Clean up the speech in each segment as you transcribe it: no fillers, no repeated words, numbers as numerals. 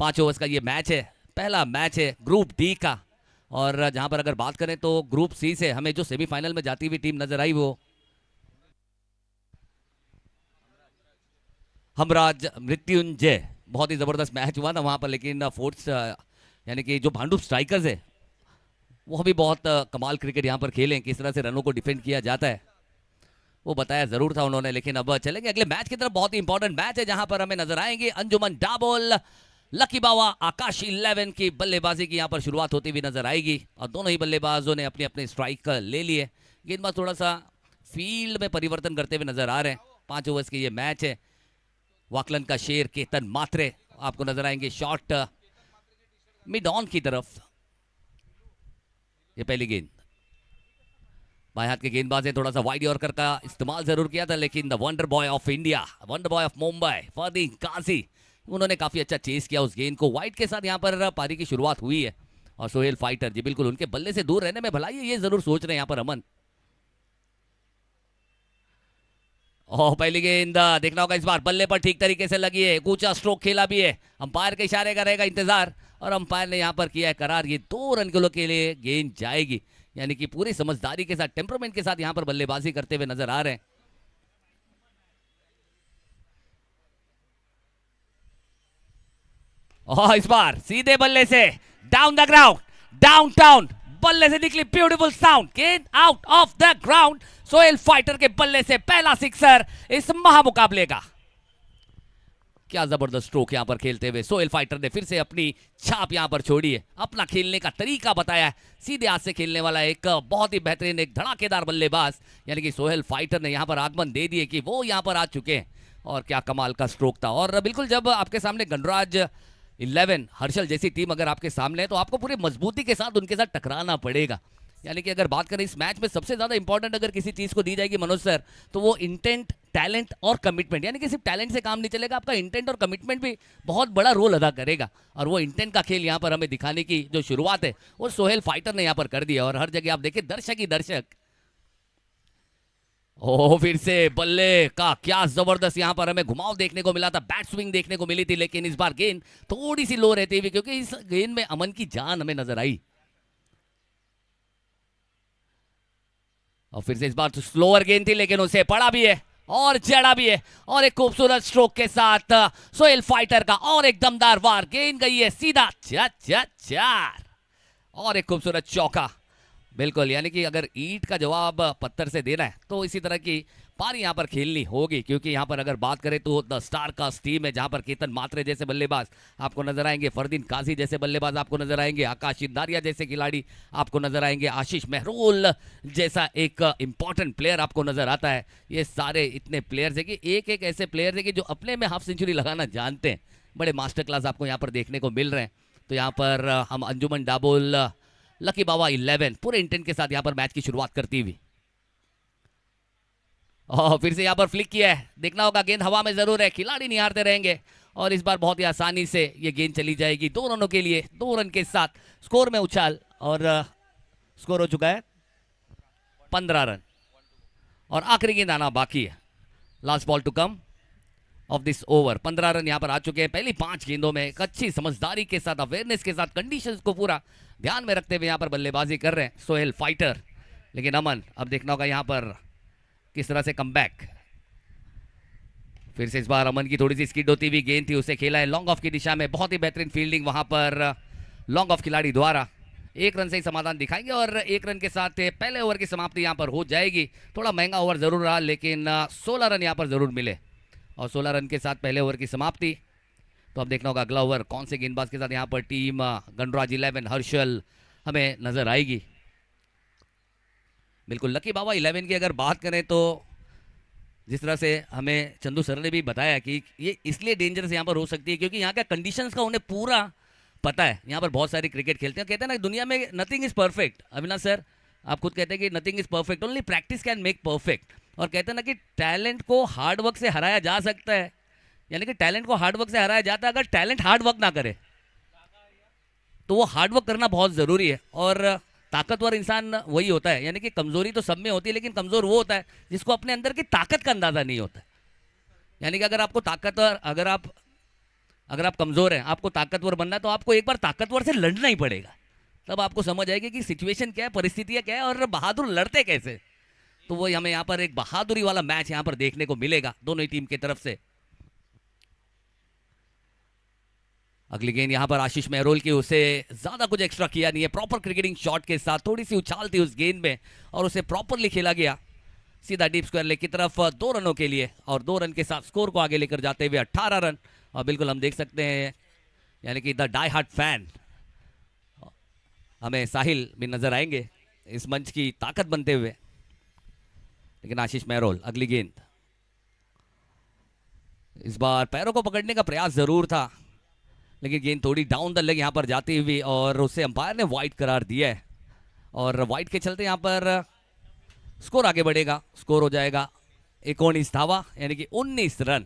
5 overs का ये match है, पहला मैच है ग्रुप डी का। और जहां पर अगर बात करें तो ग्रुप सी से हमें जो सेमीफाइनल में जाती हुई टीम नजर आई वो हमराज मृत्युंजय। बहुत ही जबरदस्त मैच हुआ था वहां पर, लेकिन फोर्ट्स यानी कि जो भांडुप स्ट्राइकर्स है वो भी बहुत कमाल क्रिकेट यहाँ पर खेले, किस तरह से रनों को डिफेंड किया जाता है वो बताया जरूर था उन्होंने। लेकिन अब चलेंगे अगले मैच की तरफ। बहुत ही इंपॉर्टेंट मैच है जहां पर हमें नजर आएंगे अंजुमन डाबोल लकी बावा आकाश 11 की बल्लेबाजी की यहाँ पर शुरुआत होती हुई नजर आएगी। और दोनों ही बल्लेबाजों ने अपने अपने स्ट्राइक ले लिए। गेंदबाज थोड़ा सा फील्ड में परिवर्तन करते हुए नजर आ रहे हैं। 5 ओवर्स की ये मैच है। वाकलन का शेर केतन मात्रे आपको नजर आएंगे शॉट मिड ऑन की तरफ। ये पहली गेंद बाएं हाथ के गेंदबाज ने थोड़ा सा वाइड यॉर्कर का इस्तेमाल जरूर किया था, लेकिन the wonder boy of India, wonder boy of Mumbai Fardeen Kazi, उन्होंने काफी अच्छा चेस किया उस गेंद को। वाइड के साथ यहाँ पर पारी की शुरुआत हुई है। और सोहेल फाइटर जी बिल्कुल उनके बल्ले से दूर रहने में भलाई है, ये जरूर सोच रहे हैं यहाँ पर अमन। ओह पहली गेंद देखना होगा इस बार बल्ले पर ठीक तरीके से लगी है, ऊंचा स्ट्रोक खेला भी है। अंपायर के इशारे का रहेगा इंतजार और अंपायर ने यहाँ पर किया है करार, ये 2 रन के लिए गेंद जाएगी। यानी कि पूरी समझदारी के साथ टेम्परामेंट के साथ यहाँ पर बल्लेबाजी करते हुए नजर आ रहे हैं। और इस बार सीधे बल्ले से down the ground, down town बल्ले से निकली ब्यूटीफुल साउंड, गेंद out of the ground. Sohail fighter के बल्ले से पहला सिक्सर इस महामुकाबले का। क्या जबरदस्त स्ट्रोक यहां पर खेलते हुए सोहेल फाइटर ने फिर से अपनी छाप यहां पर छोड़ी है, अपना खेलने का तरीका बताया है। सीधे हाथ से खेलने वाला एक बहुत ही बेहतरीन एक धड़ाकेदार बल्लेबाज यानी कि सोहेल फाइटर ने यहां पर आगमन दे दिए कि वो यहां पर आ चुके हैं। और क्या कमाल का स्ट्रोक था। और बिल्कुल जब आपके सामने गणराज 11 हर्षल जैसी टीम अगर आपके सामने है तो आपको पूरी मजबूती के साथ उनके साथ टकराना पड़ेगा। यानी कि अगर बात करें इस मैच में सबसे ज्यादा इंपॉर्टेंट अगर किसी चीज को दी जाएगी मनोज सर, तो वो इंटेंट, टैलेंट और कमिटमेंट। यानी कि सिर्फ टैलेंट से काम नहीं चलेगा, आपका इंटेंट और कमिटमेंट भी बहुत बड़ा रोल अदा करेगा। और वो इंटेंट का खेल यहाँ पर हमें दिखाने की जो शुरुआत है वो सोहेल फाइटर ने यहाँ पर कर दिया। और हर जगह आप देखें दर्शक ही दर्शक। ओह फिर से बल्ले का क्या जबरदस्त यहां पर हमें घुमाव देखने को मिला था, बैट स्विंग देखने को मिली थी, लेकिन इस बार गेंद थोड़ी सी लो रहती हुई, क्योंकि इस गेंद में अमन की जान हमें नजर आई। और फिर से इस बार तो स्लोअर गेंद थी, लेकिन उसे पड़ा भी है और जड़ा भी है। और एक खूबसूरत स्ट्रोक के साथ सोहेल फाइटर का और एक दमदार वार, गेंद गई है सीधा 4 और एक खूबसूरत चौका। बिल्कुल, यानी कि अगर ईंट का जवाब पत्थर से देना है तो इसी तरह की पारी यहां पर खेलनी होगी। क्योंकि यहां पर अगर बात करें तो द स्टार कास्ट टीम है, जहां पर केतन मात्रे जैसे बल्लेबाज आपको नजर आएंगे, फरदीन काजी जैसे बल्लेबाज आपको नजर आएंगे, आकाश इंदारिया जैसे खिलाड़ी आपको नजर आएंगे, आशीष मेहरोल जैसा एक इंपॉर्टेंट प्लेयर आपको नजर आता है। ये सारे इतने प्लेयर्स है कि एक एक ऐसे प्लेयर्स है कि जो अपने में हाफ सेंचुरी लगाना जानते हैं। बड़े मास्टर क्लास आपको यहाँ पर देखने को मिल रहे हैं। तो यहाँ पर हम अंजुमन डाबोल लकी बाबा 11 पूरे इंटेंट के साथ यहाँ पर मैच की शुरुआत करती हुई। फिर से यहाँ पर फ्लिक किया है, देखना होगा गेंद हवा में जरूर है, खिलाड़ी निहारते रहेंगे। और इस बार बहुत ही आसानी से ये गेंद चली जाएगी 2 रनों के लिए। 2 रन के साथ स्कोर में उछाल और स्कोर हो चुका है 15 रन और आखिरी गेंद आना बाकी है। Last ball to come off this over. 15 run यहाँ पर आ चुके हैं पहली 5 गेंदों में। एक अच्छी समझदारी के साथ, अवेयरनेस के साथ, कंडीशंस को पूरा ध्यान में रखते हुए यहाँ पर बल्लेबाजी कर रहे हैं सोहेल फाइटर। लेकिन अमन अब देखना होगा यहाँ पर किस तरह से कमबैक। फिर से इस बार अमन की थोड़ी सी स्किड होती हुई गेंद थी, उसे खेला है लॉन्ग ऑफ की दिशा में। बहुत ही बेहतरीन फील्डिंग वहां पर लॉन्ग ऑफ खिलाड़ी द्वारा। 1 रन से ही समाधान दिखाएंगे और 1 रन के साथ पहले ओवर की समाप्ति यहाँ पर हो जाएगी। थोड़ा महंगा ओवर जरूर रहा, लेकिन 16 रन यहाँ पर जरूर मिले और 16 रन के साथ पहले ओवर की समाप्ति। तो अब देखना होगा अगला ओवर कौन से गेंदबाज के साथ यहाँ पर टीम गणराज 11 हर्षल हमें नजर आएगी। बिल्कुल लकी बाबा 11 की अगर बात करें तो जिस तरह से हमें चंदू सर ने भी बताया कि ये इसलिए डेंजरस यहाँ पर हो सकती है क्योंकि यहाँ का कंडीशंस का उन्हें पूरा पता है। यहाँ पर बहुत सारी क्रिकेट खेलते हैं, कहते हैं ना दुनिया में nothing is perfect. Avinash sir आप खुद कहते हैं कि nothing is perfect, only practice can make perfect. और कहते हैं ना कि टैलेंट को हार्डवर्क से हराया जा सकता है, यानी कि टैलेंट को हार्डवर्क से हराया जाता है। अगर टैलेंट हार्डवर्क ना करे तो वो हार्डवर्क करना बहुत जरूरी है। और ताकतवर इंसान वही होता है, यानी कि कमजोरी तो सब में होती है, लेकिन कमजोर वो होता है जिसको अपने अंदर की ताकत का अंदाजा नहीं होता है। यानी कि अगर आपको ताकतवर, अगर आप कमजोर हैं, आपको ताकतवर बनना है, तो आपको एक बार ताकतवर से लड़ना ही पड़ेगा। तब आपको समझ आएगी कि सिचुएशन क्या है, परिस्थितियां क्या है और बहादुर लड़ते कैसे। तो वो हमें यहाँ पर एक बहादुरी वाला मैच यहाँ पर देखने को मिलेगा दोनों ही टीम की तरफ से। अगली गेंद यहाँ पर आशीष मेहरोल की, उसे ज्यादा कुछ एक्स्ट्रा किया नहीं है, प्रॉपर क्रिकेटिंग शॉट के साथ थोड़ी सी उछाल थी उस गेंद में और उसे प्रॉपरली खेला गया सीधा डीप स्क्वायर लेग की तरफ 2 रनों के लिए, और 2 रन के साथ स्कोर को आगे लेकर जाते हुए 18 रन। और बिल्कुल हम देख सकते हैं यानी कि द डाई हार्ट फैन हमें साहिल भी नजर आएंगे इस मंच की ताकत बनते हुए। लेकिन आशीष मेहरोल, अगली गेंद, इस बार पैरों को पकड़ने का प्रयास जरूर था, लेकिन गेंद थोड़ी डाउन द लेग यहां पर जाती हुई और उसे अंपायर ने वाइड करार दिया है। और वाइड के चलते यहां पर स्कोर आगे बढ़ेगा, स्कोर हो जाएगा 19 धावा यानी कि 19 रन।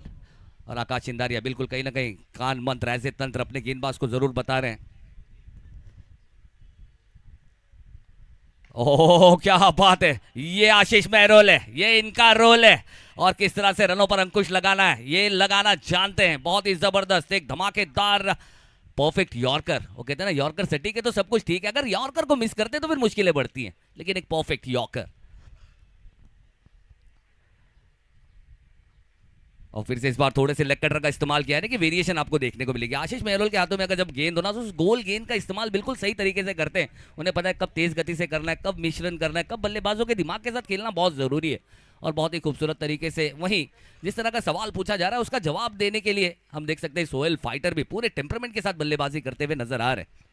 और आकाश चिंदारिया बिल्कुल कहीं ना कहीं कान मंत्र ऐसे तंत्र अपने गेंदबाज को जरूर बता रहे हैं। ओह क्या बात है, ये आशीष मेहरोल है, ये इनका रोल है और किस तरह से रनों पर अंकुश लगाना है ये लगाना जानते हैं। बहुत ही जबरदस्त एक धमाकेदार परफेक्ट यॉर्कर। वो कहते हैं ना यॉर्कर सटीक है तो सब कुछ ठीक है, अगर यॉर्कर को मिस करते तो फिर मुश्किलें बढ़ती हैं, लेकिन एक परफेक्ट यॉर्कर। और फिर से इस बार थोड़े से लेग कटर का इस्तेमाल किया है कि वेरिएशन आपको देखने को मिलेगी। आशीष मेहरोल के हाथों में अगर जब गेंद होना तो उस गोल गेंद का इस्तेमाल बिल्कुल सही तरीके से करते हैं। उन्हें पता है कब तेज गति से करना है, कब मिश्रण करना है, कब बल्लेबाजों के दिमाग के साथ खेलना बहुत जरूरी है। और बहुत ही खूबसूरत तरीके से वहीं जिस तरह का सवाल पूछा जा रहा है उसका जवाब देने के लिए हम देख सकते हैं सोहेल फाइटर भी पूरे टेम्परामेंट के साथ बल्लेबाजी करते हुए नजर आ रहे हैं।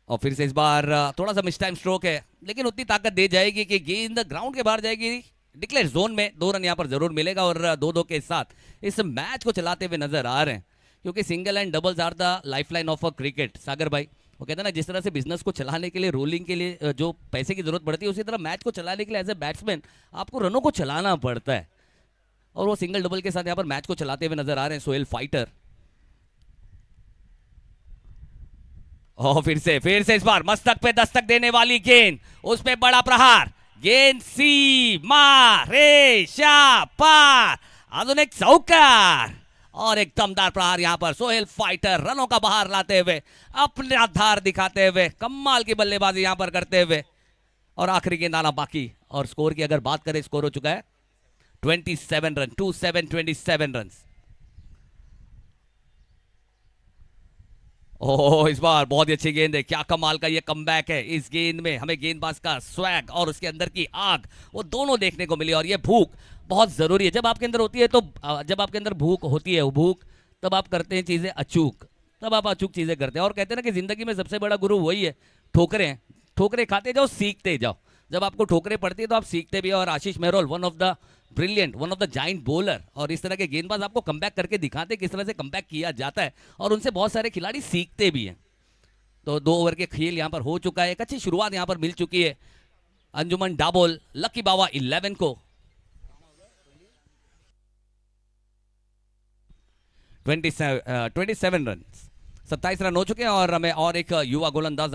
और फिर से इस बार थोड़ा सा मिस टाइम स्ट्रोक है, लेकिन उतनी ताकत दे जाएगी कि गेंद ग्राउंड के बाहर जाएगी, डिक्लेयर जोन में 2 रन यहां पर जरूर मिलेगा। और 2-2 के साथ इस मैच को चलाते हुए नजर आ रहे हैं, क्योंकि single and doubles are the lifeline of a cricket. Sagar भाई वो कहते हैं ना जिस तरह से बिजनेस को चलाने के लिए, रोलिंग के लिए जो पैसे की जरूरत पड़ती है, उसी तरह मैच को चलाने के लिए एज ए बैट्समैन आपको रनों को चलाना पड़ता है। और वो सिंगल डबल के साथ यहाँ पर मैच को चलाते हुए नजर आ रहे हैं सोहेल फाइटर। और फिर से इस बार मस्तक पे दस्तक देने वाली गेंद, उस पे बड़ा प्रहार, गेंद सीमा रेशा पार, आधुनिक चौकार और एक दमदार प्रहार यहां पर सोहेल फाइटर रनों का बाहर लाते हुए, अपना धार दिखाते हुए, कमाल की बल्लेबाजी यहां पर करते हुए। और आखिरी गेंद आना बाकी। और स्कोर की अगर बात करें, स्कोर हो चुका है 27 रन, 27 रन। ओह इस बार बहुत ही अच्छी गेंद है, क्या कमाल का ये कमबैक है। इस गेंद में हमें गेंदबाज का स्वैग और उसके अंदर की आग, वो दोनों देखने को मिली। और ये भूख बहुत जरूरी है जब आपके अंदर होती है, तो जब आपके अंदर भूख होती है, वो भूख तब आप करते हैं चीजें अचूक, तब आप अचूक चीजें करते हैं। और कहते हैं ना कि जिंदगी में सबसे बड़ा गुरु वही है, ठोकरें। ठोकरें खाते जाओ, सीखते जाओ। जब आपको ठोकरें पड़ती है तो आप सीखते भी। और Ashish Mehrol one of the brilliant, one of the giant bowler, और इस तरह के गेंदबाज आपको कमबैक करके दिखाते किस तरह से कमबैक किया जाता है, और उनसे बहुत सारे खिलाड़ी सीखते भी हैं। तो 2 ओवर के खेल यहां पर हो चुका है, एक अच्छी शुरुआत यहां पर मिल चुकी है अंजुमन डाबोल, लकी बाबा 11 को। 27 रन, 27 रन हो चुके हैं। और हमें और एक युवा गोलंदाज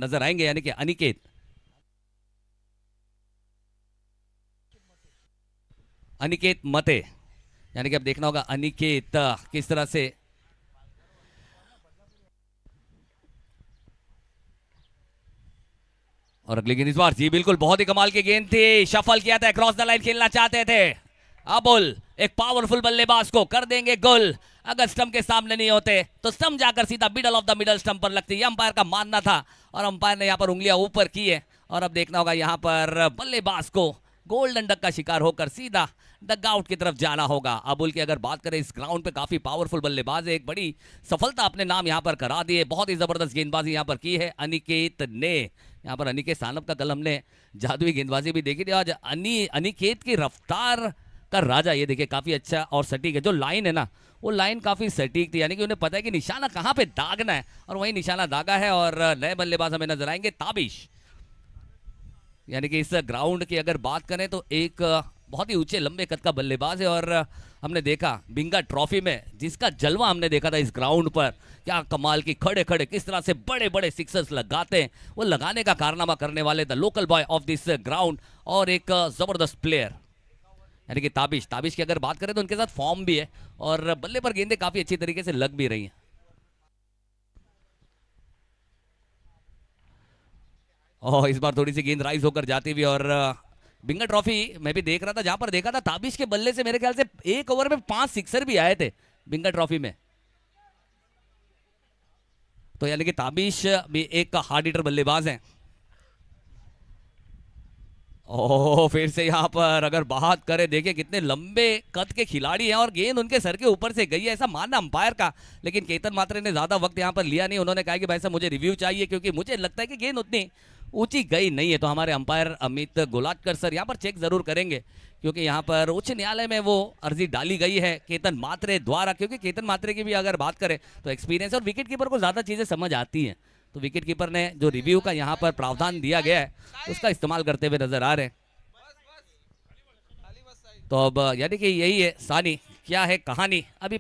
नजर आएंगे, यानी कि अनिकेत मते, यानी कि अब देखना होगा अनिकेत किस तरह से। और अगली गेंद इस बार जी बिल्कुल बहुत ही कमाल की गेंद थी, शफल किया था, क्रॉस द लाइन खेलना चाहते थे। अबुल एक पावरफुल बल्लेबाज को कर देंगे गोल। अगर स्टंप के सामने नहीं होते तो स्टंप जाकर सीधा middle of the middle stump पर लगती, अंपायर का मानना था। और अंपायर ने यहाँ पर उंगलियां ऊपर की है। और अब देखना होगा यहाँ पर बल्लेबाज को गोल्डन डक का शिकार होकर सीधा डगआउट की तरफ जाना होगा। अबुल की अगर बात करें, इस ग्राउंड पे काफी पावरफुल बल्लेबाज है, एक बड़ी सफलता अपने नाम यहां पर करा दी है। बहुत ही जबरदस्त गेंदबाजी यहां पर की है अनिकेत ने। यहां पर अनिकेत सानप का कल हमने जादुई गेंदबाजी भी देखी थी। आज अनिकेत की रफ्तार का राजा, ये देखिए काफी अच्छा और सटीक है। जो लाइन है ना, वो लाइन काफी सटीक थी, यानी कि उन्हें पता है कि निशाना कहां पे दागना है, और वही निशाना दागा है। और नए बल्लेबाज हमें नजर आएंगे ताबिश, यानी कि इस ग्राउंड की अगर बात करें तो एक बहुत ही ऊंचे लंबे कद का बल्लेबाज है। और हमने देखा बिंगा ट्रॉफी में जिसका जलवा हमने देखा था इस ग्राउंड पर, क्या कमाल की खड़े खड़े किस तरह से बड़े बड़े सिक्सर्स लगाते हैं, वो लगाने का कारनामा करने वाले the local boy of this ground और एक जबरदस्त प्लेयर यानी कि ताबिश। ताबिश की अगर बात करें तो उनके साथ फॉर्म भी है और बल्ले पर गेंदें काफी अच्छी तरीके से लग भी रही हैं। और इस बार थोड़ी सी गेंद राइज होकर जाती हुई और बिंगा ट्रॉफी मैं भी देख रहा था, जहां पर देखा था ताबिश के बल्ले से मेरे ख्याल से एक ओवर में 5 सिक्सर भी आए थे बिंगा ट्रॉफी में। तो यानी कि ताबिश भी एक हार्ड हिटर बल्लेबाज हैं। ओह फिर से यहाँ पर अगर बात करें, देखिए कितने लंबे कद के खिलाड़ी हैं और गेंद उनके सर के ऊपर से गई है, ऐसा मानना अंपायर का। लेकिन केतन मात्रे ने ज्यादा वक्त यहाँ पर लिया नहीं, उन्होंने कहा कि भाई साहब मुझे रिव्यू चाहिए क्योंकि मुझे लगता है कि गेंद उतनी ऊंची गई नहीं है। तो हमारे अंपायर अमित गोलाटकर सर यहाँ पर चेक जरूर करेंगे क्योंकि यहाँ पर उच्च न्यायालय में वो अर्जी डाली गई है केतन मात्रे द्वारा, क्योंकि केतन मात्रे की भी अगर बात करें तो एक्सपीरियंस और विकेट कीपर को ज्यादा चीजें समझ आती हैं। तो विकेट कीपर ने जो रिव्यू का यहाँ पर प्रावधान दिया गया है उसका इस्तेमाल करते हुए नजर आ रहे हैं। तो अब यानी कि यही है सानी, क्या है कहानी अभी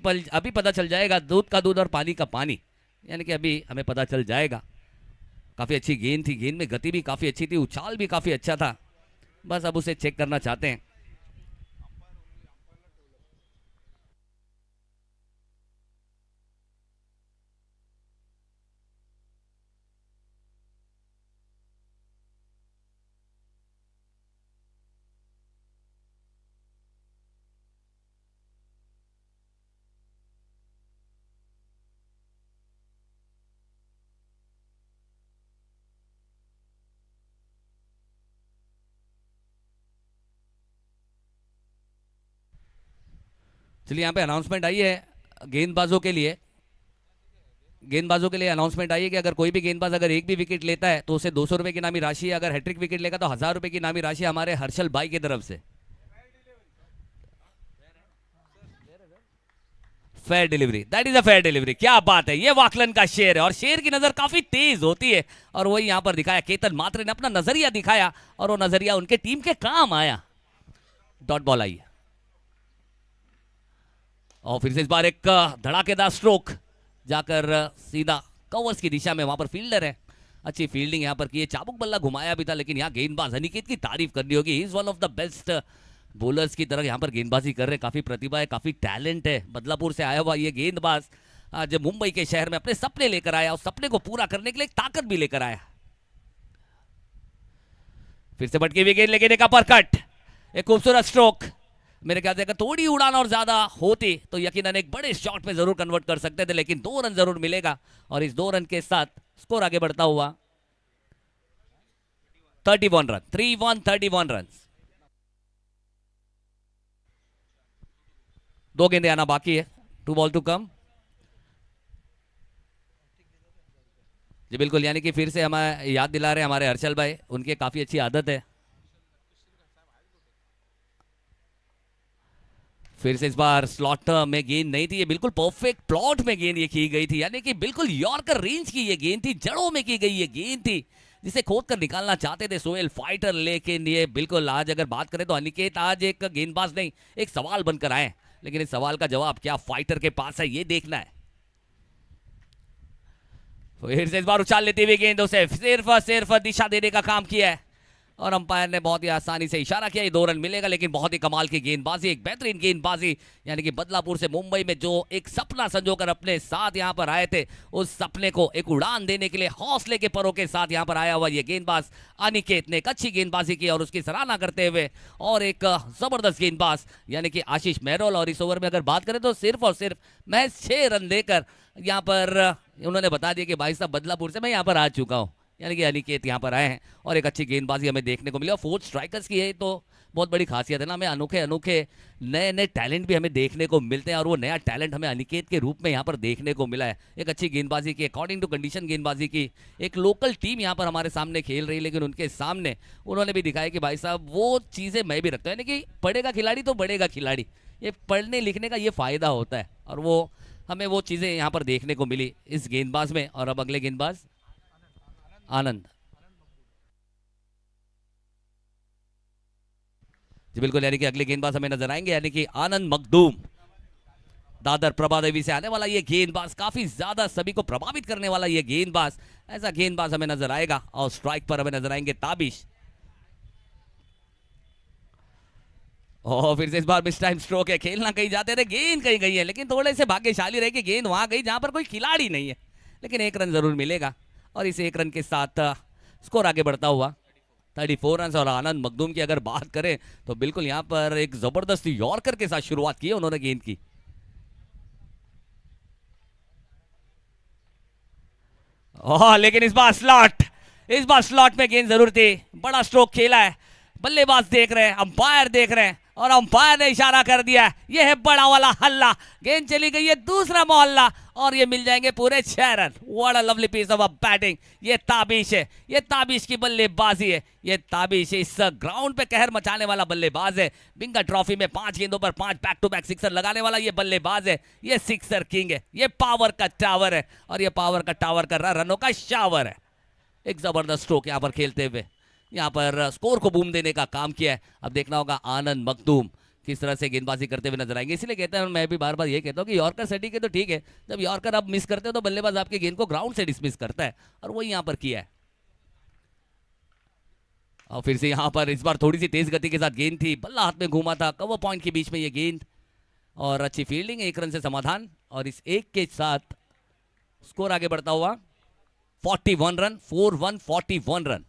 पता चल जाएगा, दूध का दूध और पानी का पानी, यानी कि अभी हमें पता चल जाएगा। काफी अच्छी गेंद थी, गेंद में गति भी काफी अच्छी थी, उछाल भी काफी अच्छा था, बस अब उसे चेक करना चाहते हैं। चलिए यहाँ पे अनाउंसमेंट आई है गेंदबाजों के लिए, गेंदबाजों के लिए अनाउंसमेंट आई है कि अगर कोई भी गेंदबाज अगर एक भी विकेट लेता है तो उसे 200 रुपए की इनामी राशि है, अगर हैट्रिक विकेट लेगा तो 1000 रुपए की इनामी राशि हमारे हर्षल भाई की तरफ से। Fair delivery, that is a fair delivery, क्या बात है, ये वाकलन का शेर है और शेर की नजर काफी तेज होती है और वही यहां पर दिखाया केतन मात्रे ने अपना नजरिया दिखाया और वो नजरिया उनके टीम के काम आया। डॉट बॉल आई और फिर से इस बार एक धड़ाकेदार स्ट्रोक जाकर सीधा कवर्स की दिशा में, वहां पर फील्डर है, अच्छी फील्डिंग यहां पर की है, चाबुक बल्ला घुमाया भी था लेकिन यहां गेंदबाज अनिकेत की तारीफ करनी होगी, he is one of the best bowlers की तरह यहां पर गेंदबाजी कर रहे हैं, काफी प्रतिभा है, काफी टैलेंट है। बदलापुर से आया हुआ ये गेंदबाज आज मुंबई के शहर में अपने सपने लेकर आया और सपने को पूरा करने के लिए ताकत भी लेकर आया। फिर से भटकी हुई गेंद लेके देखा परकट, एक खूबसूरत स्ट्रोक, मेरे ख्याल से अगर थोड़ी उड़ान और ज्यादा होती तो यकीनन एक बड़े शॉट में जरूर कन्वर्ट कर सकते थे, लेकिन 2 रन जरूर मिलेगा और इस 2 रन के साथ स्कोर आगे बढ़ता हुआ 31 रन, 3-1 31 रन। 2 गेंदे आना बाकी है, 2 बॉल टू कम। जी बिल्कुल, यानी कि फिर से हमें याद दिला रहे हमारे हर्षल भाई, उनकी काफी अच्छी आदत है। फिर से इस बार स्लॉट में गेंद नहीं थी, ये बिल्कुल परफेक्ट प्लॉट में गेंद ये की गई थी, यानी कि बिल्कुल यॉर्कर रेंज की ये गेंद थी, जड़ों में की गई ये गेंद थी जिसे खोद कर निकालना चाहते थे सोहेल फाइटर, लेकिन ये बिल्कुल आज अगर बात करें तो अनिकेत आज एक गेंदबाज नहीं एक सवाल बनकर आए, लेकिन इस सवाल का जवाब क्या फाइटर के पास है ये देखना है। फिर से इस बार उछाल लेते हुए गेंद उसे सिर्फ दिशा देने का काम किया है और अंपायर ने बहुत ही आसानी से इशारा किया, ये 2 रन मिलेगा, लेकिन बहुत ही कमाल की गेंदबाजी, एक बेहतरीन गेंदबाजी, यानी कि बदलापुर से मुंबई में जो एक सपना संजोकर अपने साथ यहां पर आए थे, उस सपने को एक उड़ान देने के लिए हौसले के परों के साथ यहां पर आया हुआ ये गेंदबाज अनिकेत ने एक अच्छी गेंदबाजी की और उसकी सराहना करते हुए और एक जबरदस्त गेंदबाज यानी कि आशीष मेहरोल, और इस ओवर में अगर बात करें तो सिर्फ और सिर्फ महज 6 रन देकर यहाँ पर उन्होंने बता दिया कि भाई साहब बदलापुर से मैं यहाँ पर आ चुका हूँ, यानी कि अनिकेत यहाँ पर आए हैं और एक अच्छी गेंदबाजी हमें देखने को मिली और 4 स्ट्राइकर्स की है तो बहुत बड़ी खासियत है ना, हमें अनोखे अनोखे नए नए टैलेंट भी हमें देखने को मिलते हैं और वो नया टैलेंट हमें अनिकेत के रूप में यहाँ पर देखने को मिला है। एक अच्छी गेंदबाजी की, अकॉर्डिंग टू कंडीशन गेंदबाजी की, एक लोकल टीम यहाँ पर हमारे सामने खेल रही है लेकिन उनके सामने उन्होंने भी दिखाया कि भाई साहब वो चीज़ें मैं भी रखता हूँ, यानी कि पढ़ेगा खिलाड़ी तो बढ़ेगा खिलाड़ी, ये पढ़ने लिखने का ये फायदा होता है और वो हमें वो चीज़ें यहाँ पर देखने को मिली इस गेंदबाज में। और अब अगले गेंदबाज आनंद, जी बिल्कुल, यानी कि अगले गेंदबाज हमें नजर आएंगे, यानी कि आनंद मखदूम। दादर प्रभा देवी से आने वाला ये गेंदबाज, काफी ज्यादा सभी को प्रभावित करने वाला ये गेंदबाज, ऐसा गेंदबाज हमें नजर आएगा। और स्ट्राइक पर हमें नजर आएंगे ताबिश। और फिर से इस बार मिस टाइम स्ट्रोक है, खेलना कहीं जाते थे, गेंद कहीं गई है, लेकिन थोड़े से भाग्यशाली रहे कि गेंद वहां गई जहां पर कोई खिलाड़ी नहीं है, लेकिन एक रन जरूर मिलेगा। और इस एक रन के साथ स्कोर आगे बढ़ता हुआ 34 रन। और आनंद मखदूम की अगर बात करें तो बिल्कुल यहां पर एक जबरदस्त यॉर्कर के साथ शुरुआत की है उन्होंने गेंद की। लेकिन इस बार स्लॉट में गेंद जरूर थी, बड़ा स्ट्रोक खेला है, बल्लेबाज देख रहे हैं, अंपायर देख रहे हैं, और अंपायर ने इशारा कर दिया है, ये है बड़ा वाला हल्ला। गेंद चली गई है दूसरा मोहल्ला, और ये मिल जाएंगे पूरे 6 run. What a lovely piece of batting. ये ताबिश है, ये ताबिश की बल्लेबाजी है, ये ताबिश इस ग्राउंड पे कहर मचाने वाला बल्लेबाज है। बिंगा ट्रॉफी में 5 गेंदों पर 5 बैक टू बैक सिक्सर लगाने वाला ये बल्लेबाज है, ये सिक्सर किंग है, ये पावर का टावर है, और ये पावर का टावर कर रहा रनों का शावर है। एक जबरदस्त स्ट्रोक यहाँ पर खेलते हुए यहाँ पर स्कोर को बूम देने का काम किया है। अब देखना होगा आनंद मखदूम किस तरह से गेंदबाजी करते हुए नजर आएंगे। इसलिए कहते हैं, मैं भी बार बार ये कहता हूँ कि यॉर्कर सेटिंग के तो ठीक है, जब यॉर्कर आप मिस करते हो तो बल्लेबाज आपके गेंद को ग्राउंड से डिसमिस करता है, और वही यहाँ पर किया है। और फिर से यहाँ पर इस बार थोड़ी सी तेज गति के साथ गेंद थी, बल्ला हाथ में घूमा था, कवर पॉइंट के बीच में ये गेंद, और अच्छी फील्डिंग, 1 रन से समाधान। और इस एक के साथ स्कोर आगे बढ़ता हुआ 41 रन, 4-1 41 रन,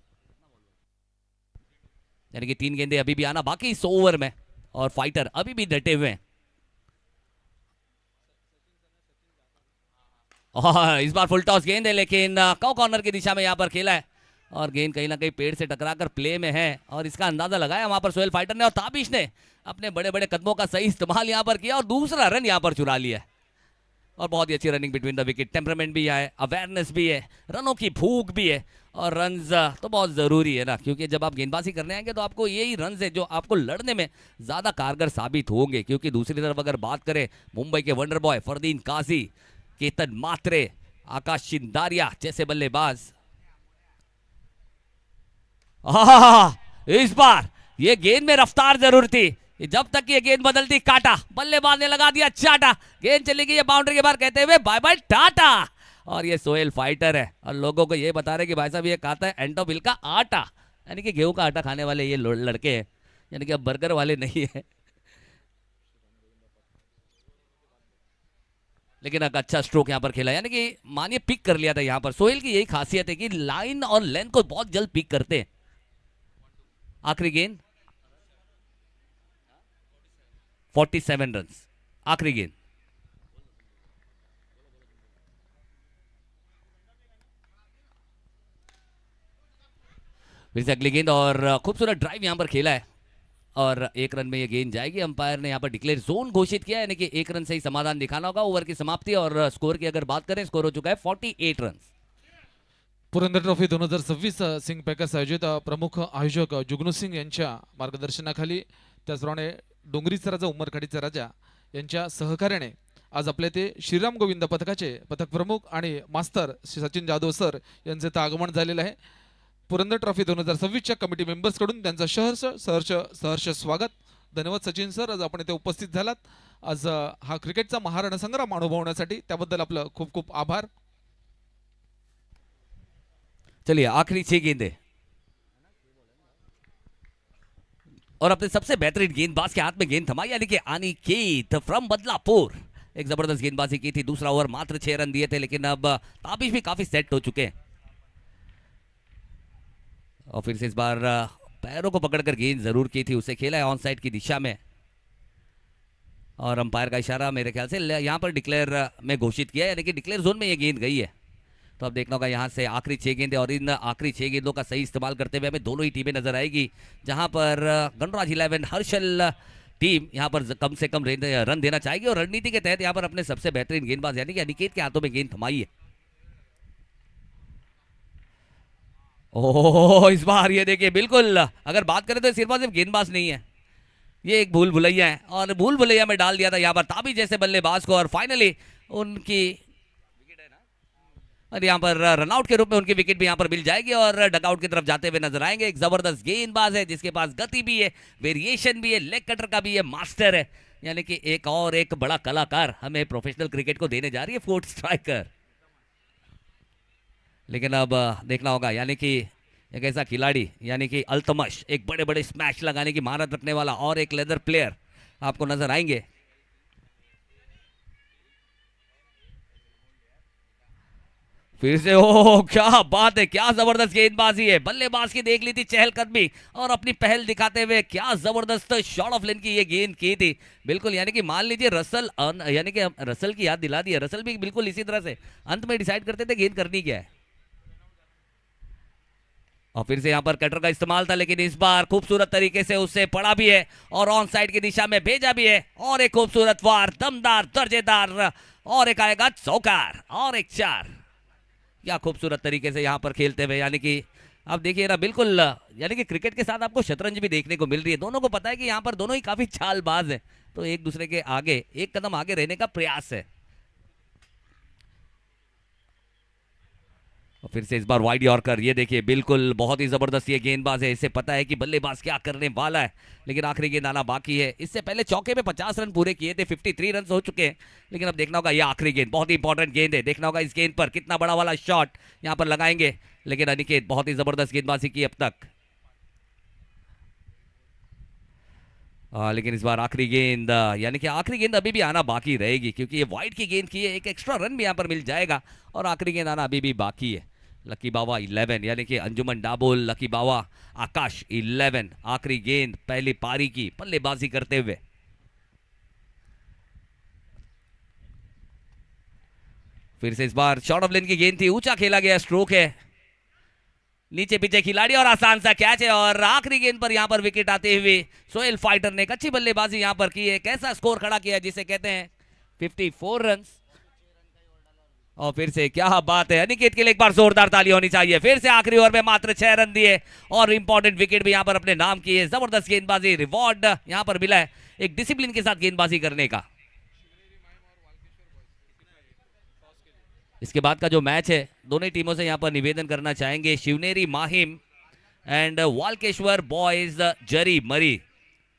यानी कि 3 गेंदे अभी भी आना बाकी इस ओवर में, और फाइटर अभी भी डटे हुए हैं। इस बार फुल टॉस गेंद है, लेकिन कौ कॉर्नर की दिशा में यहां पर खेला है, और गेंद कहीं ना कहीं पेड़ से टकराकर प्ले में है, और इसका अंदाजा लगाया वहां पर सोहेल फाइटर ने, और ताबिश ने अपने बड़े बड़े कदमों का सही इस्तेमाल यहां पर किया, और दूसरा रन यहां पर चुरा लिया। और बहुत ही अच्छी running between the wicket, temperament भी है, अवेयरनेस भी है, रनों की भूख भी है, और रन्स तो बहुत ज़रूरी है ना, क्योंकि जब आप गेंदबाजी करने आएंगे तो आपको यही रन्स है जो आपको लड़ने में ज़्यादा कारगर साबित होंगे। क्योंकि दूसरी तरफ अगर बात करें मुंबई के वंडर बॉय फरदीन काजी, केतन मात्रे, आकाश चिंदारिया जैसे बल्लेबाज, इस बार ये गेंद में रफ्तार जरूर थी, जब तक ये गेंद बदलती काटा, बल्लेबाज ने लगा दिया चाटा, गेंद चली गई बाउंड्री के बाहर, कहते हुए बाय बाय टाटा। और ये सोहेल फाइटर है, और लोगों को ये बता रहे कि भाई साहब ये खाता है एंटोबिल का आटा, यानी कि गेहूं का आटा खाने वाले ये लड़के हैं, यानी कि अब बर्गर वाले नहीं है। लेकिन एक अच्छा स्ट्रोक यहाँ पर खेला, यानी कि मानिए पिक कर लिया था। यहाँ पर सोहेल की यही खासियत है कि लाइन और लेंथ को बहुत जल्द पिक करते हैं। आखिरी गेंद 47 रन, आखिरी गेंद। फिर से अगली गेंद, और खूबसूरत ड्राइव यहां पर खेला है, और 1 रन में ये गेंद जाएगी। अंपायर ने यहां पर डिक्लेयर जोन घोषित किया है, यानी कि 1 रन से ही समाधान दिखाना होगा। ओवर की समाप्ति, और स्कोर की अगर बात करें, स्कोर हो चुका है 48 run. Purandar trophy 2026 Singh packers आयोजित प्रमुख आयोजक जुगनू सिंग यांच्या मार्गदर्शनाखाली, त्याचप्रमाणे डोंगरी सराजा उमरखाडीचा राजा यांच्या सहकार्याने आज आपले ते श्रीराम गोविंद पथकाचे पथक प्रमुख आणि मास्तर श्री सचिन जाधव सर यांचे तर आगमन झालेलं आहे। पुरंदर ट्रॉफी 2026च्या कमिटी मेंबर्स कडून त्यांचं सहर्ष स्वागत। धन्यवाद सचिन सर, आज आपण इथे उपस्थित झालात। आज हा क्रिकेटचा महारण संग्राम अनुभवण्यासाठी त्याबद्दल आपलं खूप खूप आभार। चलिए आखिरी 6 गेंदें, और अपने सबसे बेहतरीन गेंदबाज के हाथ में गेंद थमाई, यानी कि अनिकेत फ्रॉम बदलापुर। एक जबरदस्त गेंदबाजी की थी, दूसरा ओवर मात्र 6 रन दिए थे, लेकिन अब ताबिश भी काफी सेट हो चुके हैं। और फिर से इस बार पैरों को पकड़कर गेंद जरूर की थी, उसे खेला है ऑन साइड की दिशा में, और अंपायर का इशारा मेरे ख्याल से यहां पर डिक्लेयर में घोषित किया है, यानी कि डिक्लेयर जोन में ये गेंद गई है। तो अब देखना होगा यहाँ से आखिरी 6 गेंदें, और इन आखिरी 6 गेंदों का सही इस्तेमाल करते हुए हमें दोनों ही टीमें नजर आएगी, जहां पर गणराज 11 हर्षल टीम यहां पर कम से कम रन देना चाहेगी, और रणनीति के तहत यहां पर अपने सबसे बेहतरीन गेंदबाज यानी कि अनिकेत के हाथों में गेंद थमाई है। ओह, इस बार ये देखिए, बिल्कुल अगर बात करें तो सिर्फ गेंदबाज नहीं है, ये एक भूल भुलैया है, और भूल भुलैया में डाल दिया था यहाँ पर ताबी जैसे बल्लेबाज को, और फाइनली उनकी और यहाँ पर रनआउट के रूप में उनकी विकेट भी यहाँ पर मिल जाएगी और डगआउट की तरफ जाते हुए नजर आएंगे। एक जबरदस्त गेंदबाज है जिसके पास गति भी है, वेरिएशन भी है, लेग कटर का भी ये मास्टर है, यानी कि एक बड़ा कलाकार हमें प्रोफेशनल क्रिकेट को देने जा रही है फोर्थ स्ट्राइकर। लेकिन अब देखना होगा, यानी कि एक ऐसा खिलाड़ी यानी कि अल्तमश, एक बड़े बड़े स्मैश लगाने की महारत रखने वाला और एक लेदर प्लेयर आपको नजर आएंगे। फिर से ओ क्या बात है, क्या जबरदस्त गेंदबाजी है, बल्लेबाज की देख ली थी चहलकदमी और अपनी पहल दिखाते हुए क्या जबरदस्त शॉट ऑफ लेन की ये गेंद की थी। बिल्कुल, यानी कि मान लीजिए रसल, यानी कि रसल की याद दिला दी है। रसल भी बिल्कुल इसी तरह से अंत में डिसाइड करते थे गेंद करनी क्या है। और फिर से यहाँ पर कटर का इस्तेमाल था, लेकिन इस बार खूबसूरत तरीके से उससे पड़ा भी है और ऑन साइड की दिशा में भेजा भी है। और एक खूबसूरत वार, दमदार, दर्जेदार, और एक आएगा चौकार और एक चार। क्या खूबसूरत तरीके से यहाँ पर खेलते हुए, यानी कि अब देखिए ना, बिल्कुल यानी कि क्रिकेट के साथ आपको शतरंज भी देखने को मिल रही है। दोनों को पता है कि यहाँ पर दोनों ही काफी चालबाज हैं, तो एक दूसरे के आगे एक कदम आगे रहने का प्रयास है। और फिर से इस बार वाइड यॉर्कर, ये देखिए बिल्कुल बहुत ही जबरदस्त ये गेंदबाज है, इसे पता है कि बल्लेबाज क्या करने वाला है। लेकिन आखिरी गेंद आना बाकी है। इससे पहले चौके में 50 रन पूरे किए थे, 53 रन हो चुके हैं। लेकिन अब देखना होगा, ये आखिरी गेंद बहुत ही इंपॉर्टेंट गेंद है। देखना होगा इस गेंद पर कितना बड़ा वाला शॉट यहां पर लगाएंगे। लेकिन अनिकेत बहुत ही जबरदस्त गेंदबाजी की अब तक। लेकिन इस बार आखिरी गेंद, यानी कि आखिरी गेंद अभी भी आना बाकी रहेगी, क्योंकि ये वाइड की गेंद की है। एक एक्स्ट्रा रन भी यहाँ पर मिल जाएगा और आखिरी गेंद आना अभी भी बाकी है। लकी बावा 11, यानी कि अंजुमन डाबोल, लकी बावा, आकाश 11। आखिरी गेंद पहली पारी की बल्लेबाजी करते हुए। फिर से इस बार शॉर्ट ऑफ लेन की गेंद थी, ऊंचा खेला गया स्ट्रोक है, नीचे पीछे खिलाड़ी और आसान सा कैच है। और आखिरी गेंद पर यहां पर विकेट आते हुए सोहेल फाइटर ने एक अच्छी बल्लेबाजी यहां पर की है। कैसा स्कोर खड़ा किया जिसे कहते हैं 54 रन। और फिर से क्या बात है, अनिकेत के लिए एक बार जोरदार ताली होनी चाहिए। फिर से आखिरी ओवर में मात्र 6 रन दिए और इंपॉर्टेंट विकेट भी यहां पर अपने नाम की है। जबरदस्त गेंदबाजी, रिवॉर्ड यहां पर मिला है एक डिसिप्लिन के साथ गेंदबाजी करने का। इसके बाद का जो मैच है, दोनों टीमों से यहां पर निवेदन करना चाहेंगे, शिवनेरी माहिम एंड वालकेश्वर बॉयज जरी मरी।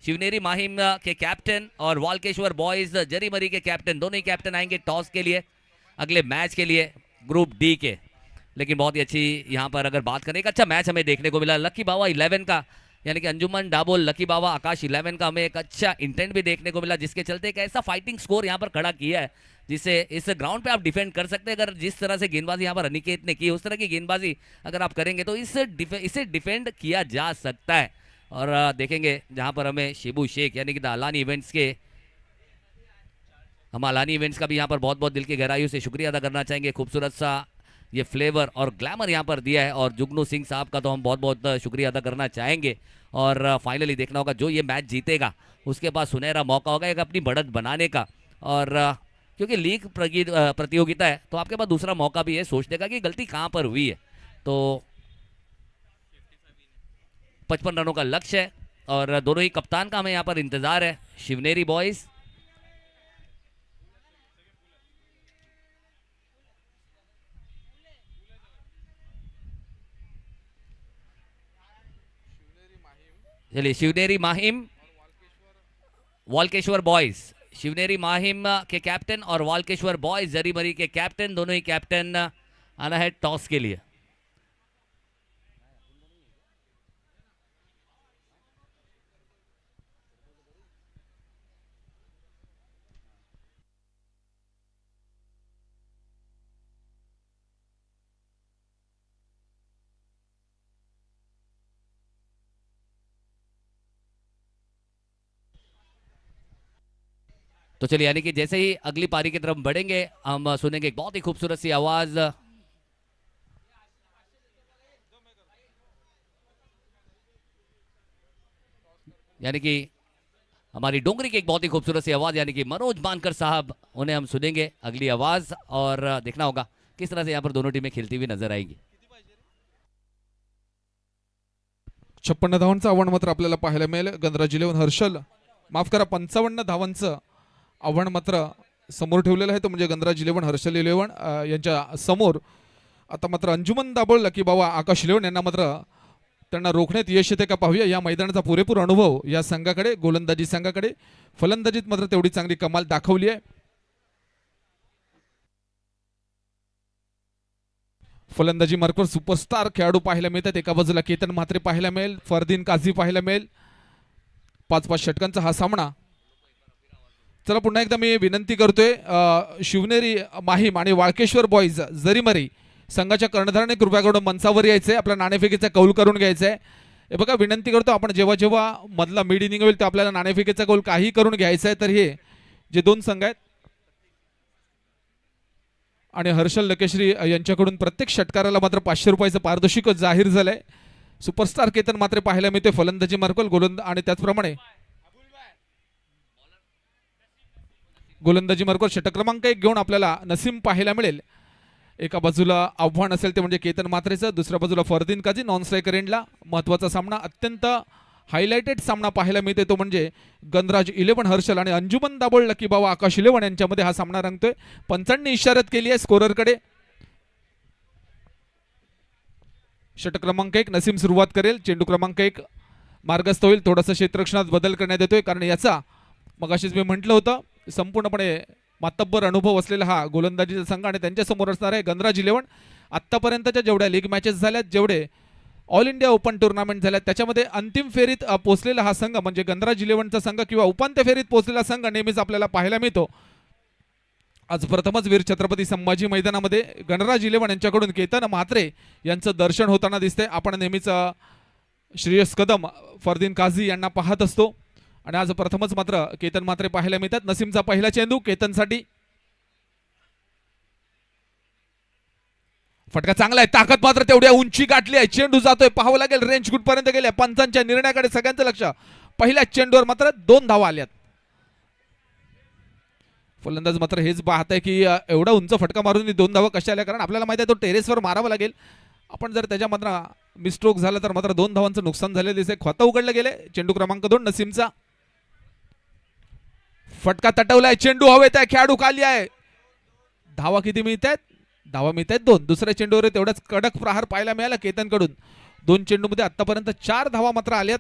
शिवनेरी माहिम के कैप्टन और वालकेश्वर बॉयज जरी मरी के कैप्टन, दोनों ही कैप्टन आएंगे टॉस के लिए अगले मैच के लिए, ग्रुप डी के। लेकिन बहुत ही अच्छी यहाँ पर अगर बात करें, एक अच्छा मैच हमें देखने को मिला। लकी बावा 11 का, यानी कि अंजुमन डाबोल, लकी बावा, आकाश 11 का हमें एक अच्छा इंटेंट भी देखने को मिला, जिसके चलते एक ऐसा फाइटिंग स्कोर यहाँ पर खड़ा किया है जिससे इस ग्राउंड पे आप डिफेंड कर सकते हैं। अगर जिस तरह से गेंदबाजी यहाँ पर अनिकेत ने की, उस तरह की गेंदबाजी अगर आप करेंगे तो इसे डिफेंड किया जा सकता है। और देखेंगे जहाँ पर हमें शिबू शेख, यानी कि अलानी इवेंट्स के, हम अलानी इवेंट्स का भी यहाँ पर बहुत बहुत दिल की गहराइयों से शुक्रिया अदा करना चाहेंगे। खूबसूरत सा ये फ्लेवर और ग्लैमर यहाँ पर दिया है। और जुगनू सिंह साहब का तो हम बहुत बहुत शुक्रिया अदा करना चाहेंगे। और फाइनली देखना होगा जो ये मैच जीतेगा उसके पास सुनहरा मौका होगा एक अपनी बढ़त बनाने का। और क्योंकि लीग प्रतियोगिता है तो आपके पास दूसरा मौका भी है सोचने का कि गलती कहाँ पर हुई है। तो 55 रनों का लक्ष्य है और दोनों ही कप्तान का हमें यहाँ पर इंतजार है। शिवनेरी बॉयज चलिए, शिवनेरी माहिम, वालकेश्वर बॉयज, शिवनेरी माहिम के कैप्टन और वालकेश्वर बॉयज जरी मरी के कैप्टन, दोनों ही कैप्टन आना है टॉस के लिए। तो चलिए, यानी कि जैसे ही अगली पारी की तरफ बढ़ेंगे हम सुनेंगे एक बहुत ही खूबसूरत सी आवाज, यानी कि हमारी डोंगरी की एक बहुत ही खूबसूरत सी आवाज, यानी कि मनोज बानकर साहब, उन्हें हम सुनेंगे अगली आवाज। और देखना होगा किस तरह से यहाँ पर दोनों टीमें खेलती हुई नजर आएगी। 56 धावांचं आव्हान मात्र आपल्याला पाहायला मिळेल. गणराज इलेव्हन हर्षल, माफ करा, 55 धावांचं आव्हान मात्र समोर ठेवलेलं आहे. तो म्हणजे गणराज इलेव्हन हर्षल इलेव्हन यांच्या समोर आता मात्र अंजुमन दाबोळ लकी बाबा आकाश लेवण यांना मात्र त्यांना रोखण्यात यश येते का पाहूया. या मैदानाचा पुरेपूर अनुभव या संघाकडे, गोलंदाजी संघाकडे. फलंदाजीत मात्र तेवढी चांगली कमाल दाखवली आहे. फलंदाजी मार्कवर सुपरस्टार खेळाडू पाहायला मिळतात. एका बाजूला केतन म्हात्रे पाहायला मिळेल, फरदीन काझी पाहायला मिळेल. 5-5 षटकांचा हा सामना. चला पुन्हा एकदा मी विनंती करतोय, शिवनेरी माहीम आणि वाळकेश्वर बॉईज जरीमरी संघाच्या कर्णधाराने कृपया करून मंचावर यायचंय. आपल्या नाणेफेकीचा कौल करून घ्यायचा आहे. हे बघा विनंती करतो, आपण जेव्हा जेव्हा मधला मिड इनिंग होईल तर आपल्याला नाणेफेकीचा कौल काही करून घ्यायचा आहे. तर हे जे दोन संघ आहेत आणि हर्षल लकेश्री यांच्याकडून प्रत्येक षटकाराला मात्र 500 रुपयाचं पारितोषिक जाहीर झालंय. सुपरस्टार केतन मात्र पाहायला मिळते फलंदाजी मार्कल, आणि त्याचप्रमाणे गोलंदाजी मार्कवर षटक क्रमांक 1 घेऊन आपल्याला नसीम पाहायला मिळेल. एका बाजूला आव्हान असेल ते म्हणजे केतन मात्रेचं, दुसऱ्या बाजूला फरदीन काझी नॉन स्ट्रायकर एंडला. महत्वाचा सामना, अत्यंत हायलाइटेड सामना पाहायला मिळते तो म्हणजे गणराज 11 हर्षल आणि अंजुमन दाबोळ लकी बाबा आकाश 11 यांच्यामध्ये हा सामना रंगतोय. पंचांनी इशारत केली आहे स्कोररकडे. षटक क्रमांक 1 नसीम सुरुवात करेल. चेंडू क्रमांक 1 मार्गस्थ होईल. थोडासा क्षेत्ररक्षणात बदल करण्यात येतोय कारण याचा मगाशीच मी म्हटलं होतं संपूर्णपणे मातब्बर अनुभव असलेला हा गोलंदाजीचा संघ आणि त्यांच्या समोर असणार आहे गणराज 11. आत्तापर्यंतच्या जेवढ्या लीग मॅचेस झाल्यात, जेवढे ऑल इंडिया ओपन टुर्नामेंट झाल्यात, त्याच्यामध्ये अंतिम फेरीत पोहोचलेला हा संघ म्हणजे गणराज 11चा संघ किंवा उपांत्य फेरीत पोहोचलेला संघ नेहमीच आपल्याला पाहायला मिळतो. आज प्रथमच वीर छत्रपती संभाजी मैदानामध्ये गणराज 11 यांच्याकडून केतन म्हात्रे यांचं दर्शन होताना दिसतंय. आपण नेहमीच श्रेयस कदम, फरदीन काझी यांना पाहत असतो आणि आज प्रथमच मात्र केतन म्हात्रे पाहायला मिळतात. नसीमचा पहिला चेंडू केतनसाठी. फटका चांगला आहे, ताकद मात्र तेवढ्या उंची गाठली आहे. चेंडू जातोय, पाहावं लागेल रेंज कुठपर्यंत गेले. पंचांच्या निर्णयाकडे सगळ्यांचं लक्ष. पहिल्या चेंडूवर मात्र 2 धावा आल्यात. फलंदाज मात्र हेच पाहत आहे की एवढा उंच फटका मारून 2 धावा कशा आल्या, कारण आपल्याला माहिती आहे तो टेरेसवर मारावा लागेल. आपण जर त्याच्या मात्र मिस्ट्रोक झाला तर मात्र 2 धावांचं नुकसान झालेलं दिसतंय. खोतं उघडलं गेले. चेंडू क्रमांक 2 नसीमचा. फटका तटवलाय, चेंडू हवेत आहे, खेळाडू खाली आहे. धावा किती मिळत आहेत? धावा मिळत आहेत 2. दुसऱ्या चेंडूवर तेवढाच कडक प्रहार पाहायला मिळाला केतनकडून. 2 चेंडूमध्ये आतापर्यंत 4 धावा मात्र आल्यात.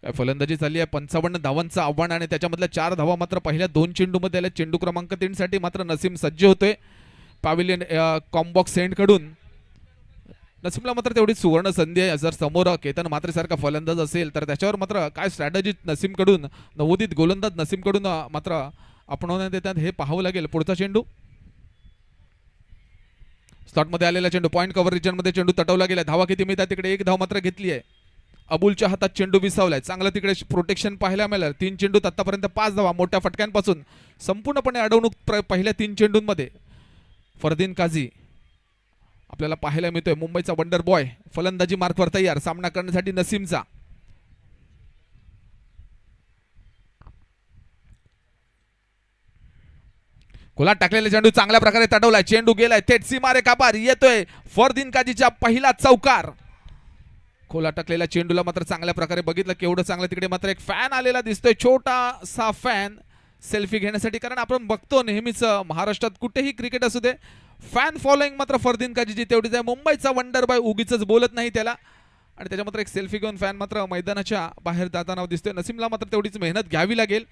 काय फलंदाजी चालली आहे. 55 धावांचं आव्हान आणि त्याच्यामधल्या 4 धावा मात्र पहिल्या 2 चेंडूमध्ये आल्या. चेंडू क्रमांक 3 साठी मात्र नसीम सज्ज होतोय. पॅव्हिलियन कॉम्बॉक्स सेंड कडून नसीमला मात्र तेवढी सुवर्ण संधी आहे. जर समोर केतन म्हात्रे सारखा फलंदाज असेल तर त्याच्यावर मात्र काय स्ट्रॅटेजी नसीमकडून, नवोदित गोलंदाज नसीमकडून मात्र आपणवण्यात येतात हे पाहावं लागेल. पुढचा चेंडू स्लॉटमध्ये आलेला चेंडू, पॉईंट कव्हर रिजनमध्ये चेंडू तटवला गेला. धावा किती मिळतात तिकडे? 1 धाव मात्र घेतली आहे. अबुलच्या हातात चेंडू विसावलाय. चांगलं तिकडे प्रोटेक्शन पाहायला मिळालं. 3 चेंडूत आतापर्यंत 5 धावा मोठ्या फटक्यांपासून. संपूर्णपणे अडवणूक पहिल्या 3 चेंडूंमध्ये. फरदीन काझी आपल्याला पाहायला मिळतोय, मुंबईचा वंडर बॉय. फलंदाजी मार्कवर तयार सामना करण्यासाठी नसीमचा. खोलात टाकलेला चेंडू चांगल्या प्रकारे तटवलाय. चेंडू गेलाय थेट सीमारे कापार. येतोय फरदीन काझीच्या पहिला चौकार. खोला टाकलेल्या चेंडूला मात्र चांगल्या प्रकारे बघितलं केवढं चांगलं. तिकडे मात्र एक फॅन आलेला दिसतोय, छोटासा फॅन सेल्फी घेण्यासाठी. कारण आपण बघतो नेहमीच महाराष्ट्रात कुठेही क्रिकेट असू दे, फॅन फॉलोइंग मात्र फरदीन काझीची तेवढीच आहे. मुंबईचा वंडर बॉय उगीच बोलत नाही त्याला. आणि त्याच्या मात्र एक सेल्फी घेऊन फॅन मात्र मैदानाच्या बाहेर जाताना दिसतोय. नसीमला मात्र तेवढीच मेहनत घ्यावी लागेल.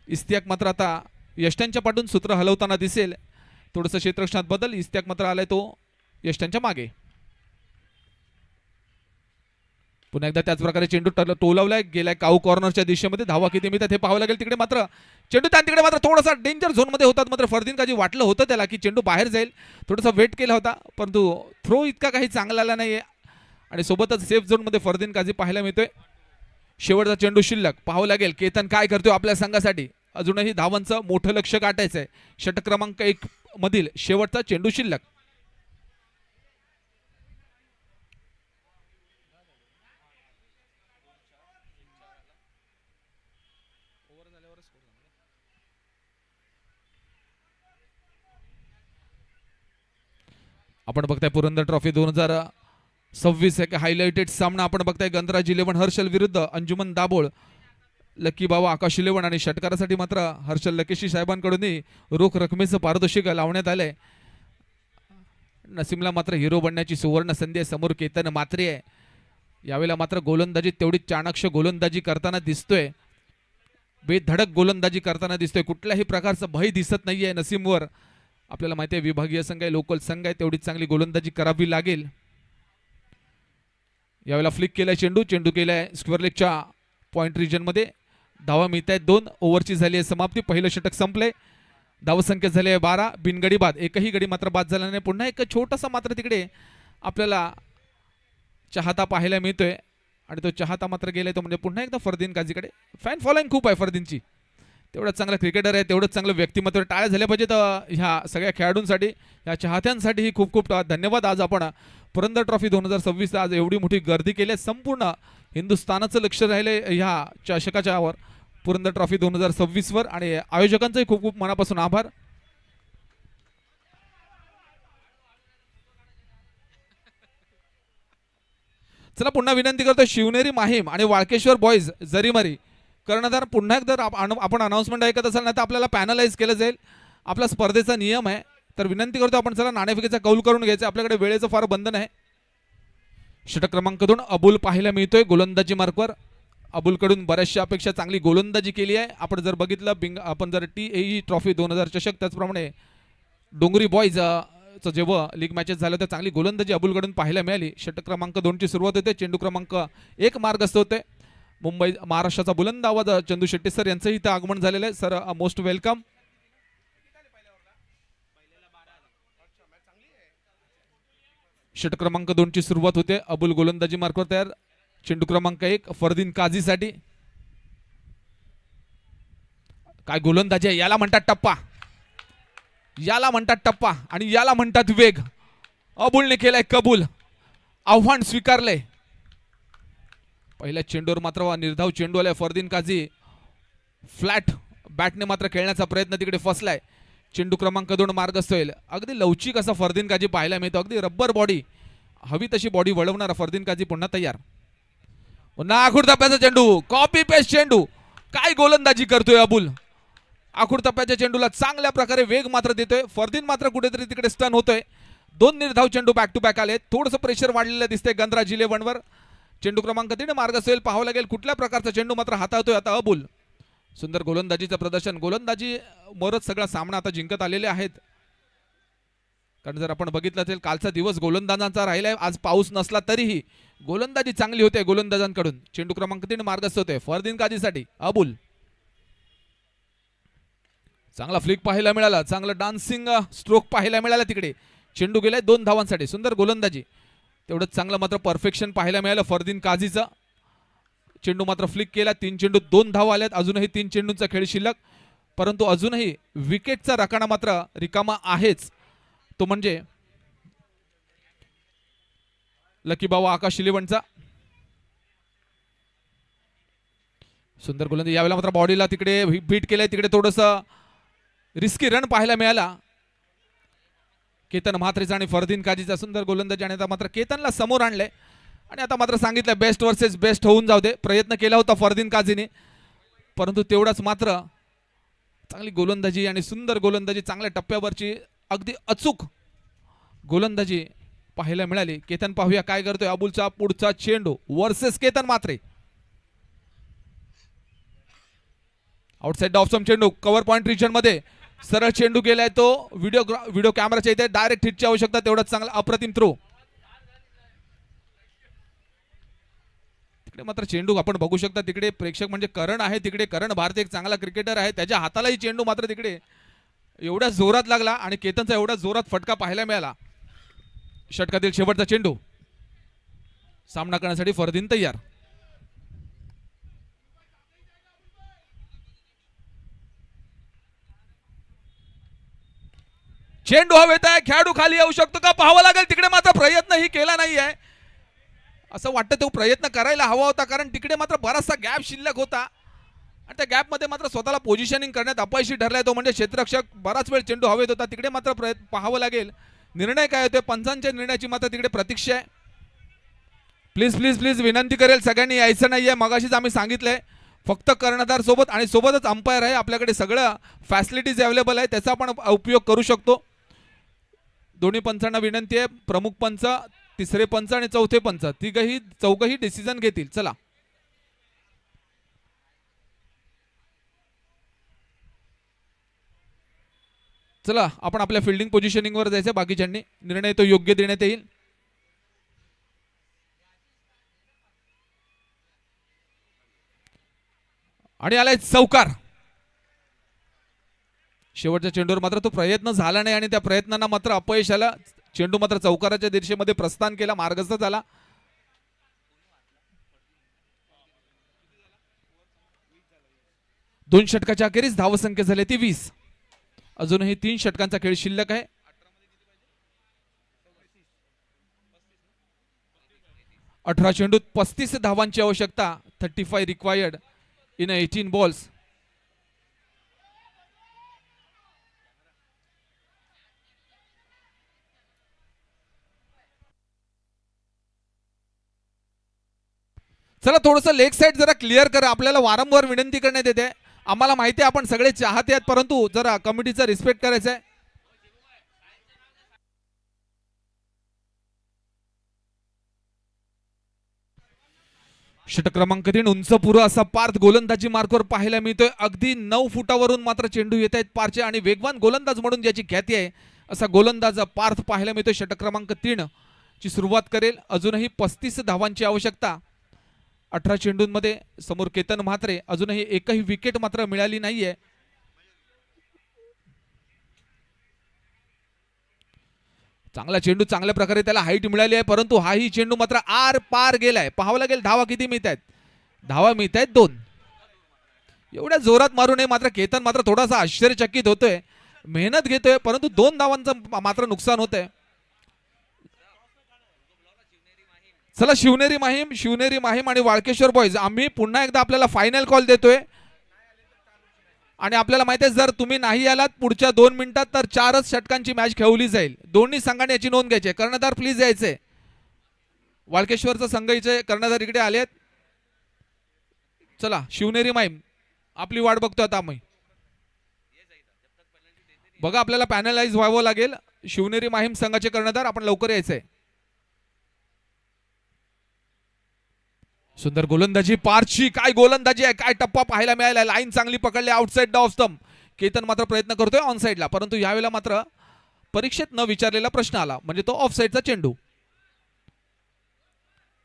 इस्तियाक मात्र आता यष्टांच्या पाठून सूत्र हलवताना दिसेल. थोडंसं क्षेत्ररक्षणात बदल. इस्तियाक मात्र आलाय तो यष्टांच्या मागे. पुन्हा एकदा त्याच प्रकारे चेंडू टोलवलाय गेलाय काऊ कॉर्नरच्या दिशेमध्ये. धावा किती मिळतात हे पाहावं लागेल. तिकडे मात्र चेंडू तिकडे मात्र थोडासा डेंजर झोन मध्ये होतात. मात्र फरदीन काझी वाटलं होतं त्याला की चेंडू बाहेर जाईल, थोडासा वेट केला होता, परंतु थ्रो इतका काही चांगला आला नाहीये. आणि सोबतच सेफ झोन मध्ये फरदीन काझी पाहायला मिळतोय. शेवटचा चेंडू शिल्लक. पाहावं लागेल केतन काय करतोय आपल्या संघासाठी. अजूनही धावांचं मोठं लक्ष गाठायचं आहे. षटक क्रमांक 1 मधील शेवटचा चेंडू शिल्लक. आपण बघताय पुरंदर ट्रॉफी 2026 एक हायलाइटेड सामना आपण बघताय. गणराज 11 हर्षल विरुद्ध अंजुमन दाबोळ. लकी बाबा आकाश शिलेवण आणि षटकारासाठी मात्र हर्षल लकेशी साहेबांकडूनही रोख रकमेचं पारितोषिक लावण्यात आलंय. नसीमला मात्र हिरो बनण्याची सुवर्ण संधी आहे. समोर केतन मात्रे आहे. यावेळेला मात्र गोलंदाजी तेवढी चाणक्य गोलंदाजी करताना दिसतोय. बेधडक गोलंदाजी करताना दिसतोय. कुठल्याही प्रकारचं भय दिसत नाहीये नसीमवर. आपल्याला माहिती आहे विभागीय संघ आहे, लोकल संघ आहे, तेवढी चांगली गोलंदाजी करावी लागेल. यावेळेला फ्लिक केलाय चेंडू. चेंडू केलाय स्क्वेअर लेगच्या पॉइंट रिजन मध्ये. धावा मिळत आहेत 2 ओव्हरची झाली आहे समाप्ती. पहिलं षटक संपलंय. धावसंख्या झाली आहे 12. बिनगडी बाद. एकही गडी मात्र बाद झाला नाही. पुन्हा एक छोटासा मात्र तिकडे आपल्याला चाहता पाहायला मिळतोय आणि तो चाहता मात्र गेलाय तो म्हणजे पुन्हा एकदा फरदीन काझीकडे. फॅन फॉलोइंग खूप आहे फरदीनची. तेवढंच चांगला क्रिकेटर आहे, तेवढंच चांगलं व्यक्तिमत्व. टाळ्या झाल्या पाहिजेत ह्या सगळ्या खेळाडूंसाठी, ह्या चाहत्यांसाठीही खूप खूप धन्यवाद. आज आपण पुरंदर ट्रॉफी 2026 आज एवढी मोठी गर्दी केली आहे. संपूर्ण हिंदुस्थानाचं लक्ष राहिलंय ह्या चषकाच्या वर, पुरंदर ट्रॉफी 2026 वर. आणि आयोजकांचंही खूप खूप मनापासून आभार. चला पुन्हा विनंती करतो शिवनेरी माहीम आणि वाळकेश्वर बॉईज जरीमरी कर्णधार पुन्हा एकदा आपण अनाउन्समेंट ऐकत असाल ना तर आपल्याला पॅनलाइज केलं जाईल. आपला स्पर्धेचा नियम आहे तर विनंती करतो आपण चला नाणेफेकीचा कौल करून घ्यायचा. आपल्याकडे वेळेचं फार बंधन आहे. षटक क्रमांक 2 अबुल पाहायला मिळतोय गोलंदाजी मार्कवर. अबुलकडून बऱ्याचशा अपेक्षा चांगली गोलंदाजी केली आहे. आपण जर बघितलं आपण जर TAE ट्रॉफी 2000 चषक त्याचप्रमाणे डोंगरी बॉईज जेव्हा लीग मॅचेस झाल्या तर चांगली गोलंदाजी अबुलकडून पाहायला मिळाली. षटक क्रमांक 2 ची सुरुवात होते. चेंडू क्रमांक 1 मार्गस्थ होते. मुंबई महाराष्ट्राचा बुलंद आवाज चंदू शेट्टी सर यांचंही इथं आगमन झालेलं आहे. Sir most welcome. षटक क्रमांक 2 ची सुरुवात होते. अबुल गोलंदाजी मार्कवर तयार. चेंडू क्रमांक 1 फरदीन काझीसाठी. काय गोलंदाजी आहे. याला म्हणतात टप्पा, याला म्हणतात टप्पा आणि याला म्हणतात वेग. अबुलने केलाय कबूल, आव्हान स्वीकारलंय. पहिल्या चेंडूवर मात्र निर्धाव चेंडू आलाय. फरदीन काझी फ्लॅट बॅटने मात्र खेळण्याचा प्रयत्न तिकडे फसलाय. चेंडू क्रमांक 2 मार्गस्थ होईल. अगदी लवचिक असा फरदीन काझी पाहायला मिळतो. अगदी रब्बर बॉडी, हवी तशी बॉडी वळवणारा फरदीन काझी पुन्हा तयार. पुन्हा आखूड टप्प्याचा चेंडू, कॉपी पेस्ट चेंडू. काय गोलंदाजी करतोय अबुल. आखूड टप्प्याच्या चेंडूला चांगल्या प्रकारे वेग मात्र देतोय. फरदीन मात्र कुठेतरी तिकडे स्टन होतोय. 2 निर्धाव चेंडू बॅक टू बॅक आले. थोडंसं प्रेशर वाढलेलं दिसतंय गंधराज 11 वर. चेंडू क्रमांक 3 मार्गस्थ होईल. पाहावं लागेल कुठल्या प्रकारचा चेंडू मात्र हाताळतोय आता अबुल. सुंदर गोलंदाजीचं प्रदर्शन. गोलंदाजी मरत सगळा सामना आता जिंकत आलेले आहेत. कारण जर आपण बघितलं असेल कालचा दिवस गोलंदाजांचा राहिलाय. आज पाऊस नसला तरीही गोलंदाजी चांगली होते गोलंदाजांकडून. चेंडू क्रमांक 3 मार्गस्थ होते फरदीन काझीसाठी अबुल. चांगला फ्लिक पाहायला मिळाला. चांगलं डान्सिंग स्ट्रोक पाहायला मिळाला तिकडे. चेंडू गेलाय 2 धावांसाठी. सुंदर गोलंदाजी. तेवढंच चांगलं मात्र परफेक्शन पाहायला मिळालं फरदीन काझीचं. चेंडू मात्र फ्लिक केला. 3 चेंडू 2 धावा आल्यात. अजूनही 3 चेंडूंचा खेळ शिल्लक. परंतु अजूनही विकेटचा रकाना मात्र रिकामा आहेच. तो म्हणजे लकी बाबा आकाश शिलेवणचा. सुंदर गोलंदाजी. यावेळेला मात्र बॉडीला तिकडे बीट केलंय. तिकडे थोडंसं रिस्की रन पाहायला मिळाला. केतन म्हात्रेचा आणि फरदीन काझीचा सुंदर गोलंदाजी. आणि आता मात्र केतनला समोर आणलंय आणि आता मात्र सांगितलं बेस्ट वर्सेस बेस्ट होऊन जाऊ दे. प्रयत्न केला होता फरदीन काझीने परंतु तेवढाच मात्र चांगली गोलंदाजी आणि सुंदर गोलंदाजी, चांगल्या टप्प्यावरची अगदी अचूक गोलंदाजी पाहायला मिळाली. केतन पाहूया काय करतोय. अबुलचा पुढचा चेंडू versus Ketan Mhatre. Outside off stump चेंडू कव्हर पॉइंट रिजन मध्ये सरळ चेंडू गेलाय. तो व्हिडिओ कॅमेराच्या इथे डायरेक्ट हिटची आवश्यकता. तेवढाच चांगला अप्रतिम थ्रो. तिकडे मात्र चेंडू आपण बघू शकता. तिकडे प्रेक्षक म्हणजे करण आहे. तिकडे करण भारती एक चांगला क्रिकेटर आहे. त्याच्या हातालाही चेंडू मात्र तिकडे एवढ्या जोरात लागला आणि केतनचा एवढा जोरात फटका पाहायला मिळाला. षटकातील शेवटचा चेंडू. सामना करण्यासाठी फरदीन तयार. चेंडू हवेत आहे. खेळाडू खाली येऊ शकतो का पाहावं लागेल. तिकडे मात्र प्रयत्नही केला नाहीये. असं वाटतं तो प्रयत्न करायला हवा होता कारण तिकडे मात्र बराचसा गॅप शिल्लक होता आणि त्या गॅपमध्ये मात्र स्वतःला पोझिशनिंग करण्यात अपयशी ठरलाय तो म्हणजे क्षेत्ररक्षक. बराच वेळ चेंडू हवेत होता. तिकडे मात्र पाहावं लागेल निर्णय काय होते. पंचांच्या निर्णयाची मात्र तिकडे प्रतीक्षा आहे. प्लीज प्लीज प्लीज विनंती करेल सगळ्यांनी यायचं नाहीये. मगाशीच आम्ही सांगितलंय फक्त कर्णधार सोबत आणि सोबतच अंपायर आहे. आपल्याकडे सगळं फॅसिलिटीज अवेलेबल आहे, त्याचा आपण उपयोग करू शकतो. दोन्ही पंचांना विनंती आहे, प्रमुख पंच, तिसरे पंच आणि चौथे पंच चौघही डिसिजन घेतील. चला चला आपण आपल्या फिल्डिंग पोझिशनिंगवर जायचं. बाकीच्यांनी निर्णय तो योग्य देण्यात येईल. आणि आलाय चौकार. शेवटच्या चेंडूवर मात्र तो प्रयत्न झाला नाही आणि त्या प्रयत्नांना मात्र अपयश आलं. चेंडू मात्र चौकाराच्या दिशेमध्ये प्रस्थान केला, मार्गस्थ झाला. दोन षटकाच्या अखेरीस धावसंख्या झाली ती 20. अजूनही 3 षटकांचा खेळ शिल्लक आहे. 18 चेंडूत 35 धावांची आवश्यकता. 35 रिक्वायर्ड इन 18 बॉल्स. चला थोडंसं लेग साइड जरा क्लिअर करा. आपल्याला वारंवार विनंती करण्यात येते. आम्हाला माहिती आहे आपण सगळे चाहते आहेत, परंतु जरा कमिटीचा रिस्पेक्ट करायचा आहे. षटक क्रमांक 3 उंच पुरा असा पार्थ गोलंदाजी मार्कवर पाहायला मिळतोय. अगदी 9 फुटावरून मात्र चेंडू येत आहेत पारचे आणि वेगवान गोलंदाज म्हणून ज्याची ख्याती आहे असा गोलंदाज पार्थ पाहायला मिळतोय. षटक क्रमांक 3 ची सुरुवात करेल. अजूनही 35 धावांची आवश्यकता. 18 चेंडूंमध्ये समोर केतन म्हात्रे. अजूनही एकही विकेट मात्र मिळाली नाहीये. चांगला चेंडू, चांगल्या प्रकारे त्याला हाईट मिळाली आहे, परंतु हाही चेंडू मात्र आर पार गेलाय. पाहावं लागेल धावा किती मिळत आहेत. धावा मिळत आहेत 2. एवढ्या जोरात मारू नये. मात्र केतन मात्र थोडासा आश्चर्यचकित होतोय. मेहनत घेतोय परंतु 2 धावांचं मात्र नुकसान होतंय. चला शिवनेरी माहीम आणि वाळकेश्वर बॉयज, आम्ही पुन्हा एकदा आपल्याला फायनल कॉल देतोय आणि आपल्याला माहिती आहे जर तुम्ही नाही आलात पुढच्या 2 मिनिटात तर 4च षटकांची मॅच खेळवली जाईल. दोन्ही संघाने याची नोंद घ्यायची. कर्णधार प्लीज यायचे. वाळकेश्वरचा संघ इथे कर्णधार इकडे आलेत. चला शिवनेरी माहीम आपली वाट बघतोय आता आम्ही. बघा आपल्याला पॅनलाइज व्हावं लागेल. शिवनेरी माहीम संघाचे कर्णधार आपण लवकर यायचंय. सुंदर गोलंदाजी पारची. काय गोलंदाजी आहे, काय टप्पा पाहायला मिळाला. लाईन चांगली पकडली outside the off stump. Ketan मात्र प्रयत्न करतोय ऑन साइडला, परंतु यावेळेला मात्र परीक्षेत न विचारलेला प्रश्न आला म्हणजे तो ऑफ साइडचा चेंडू.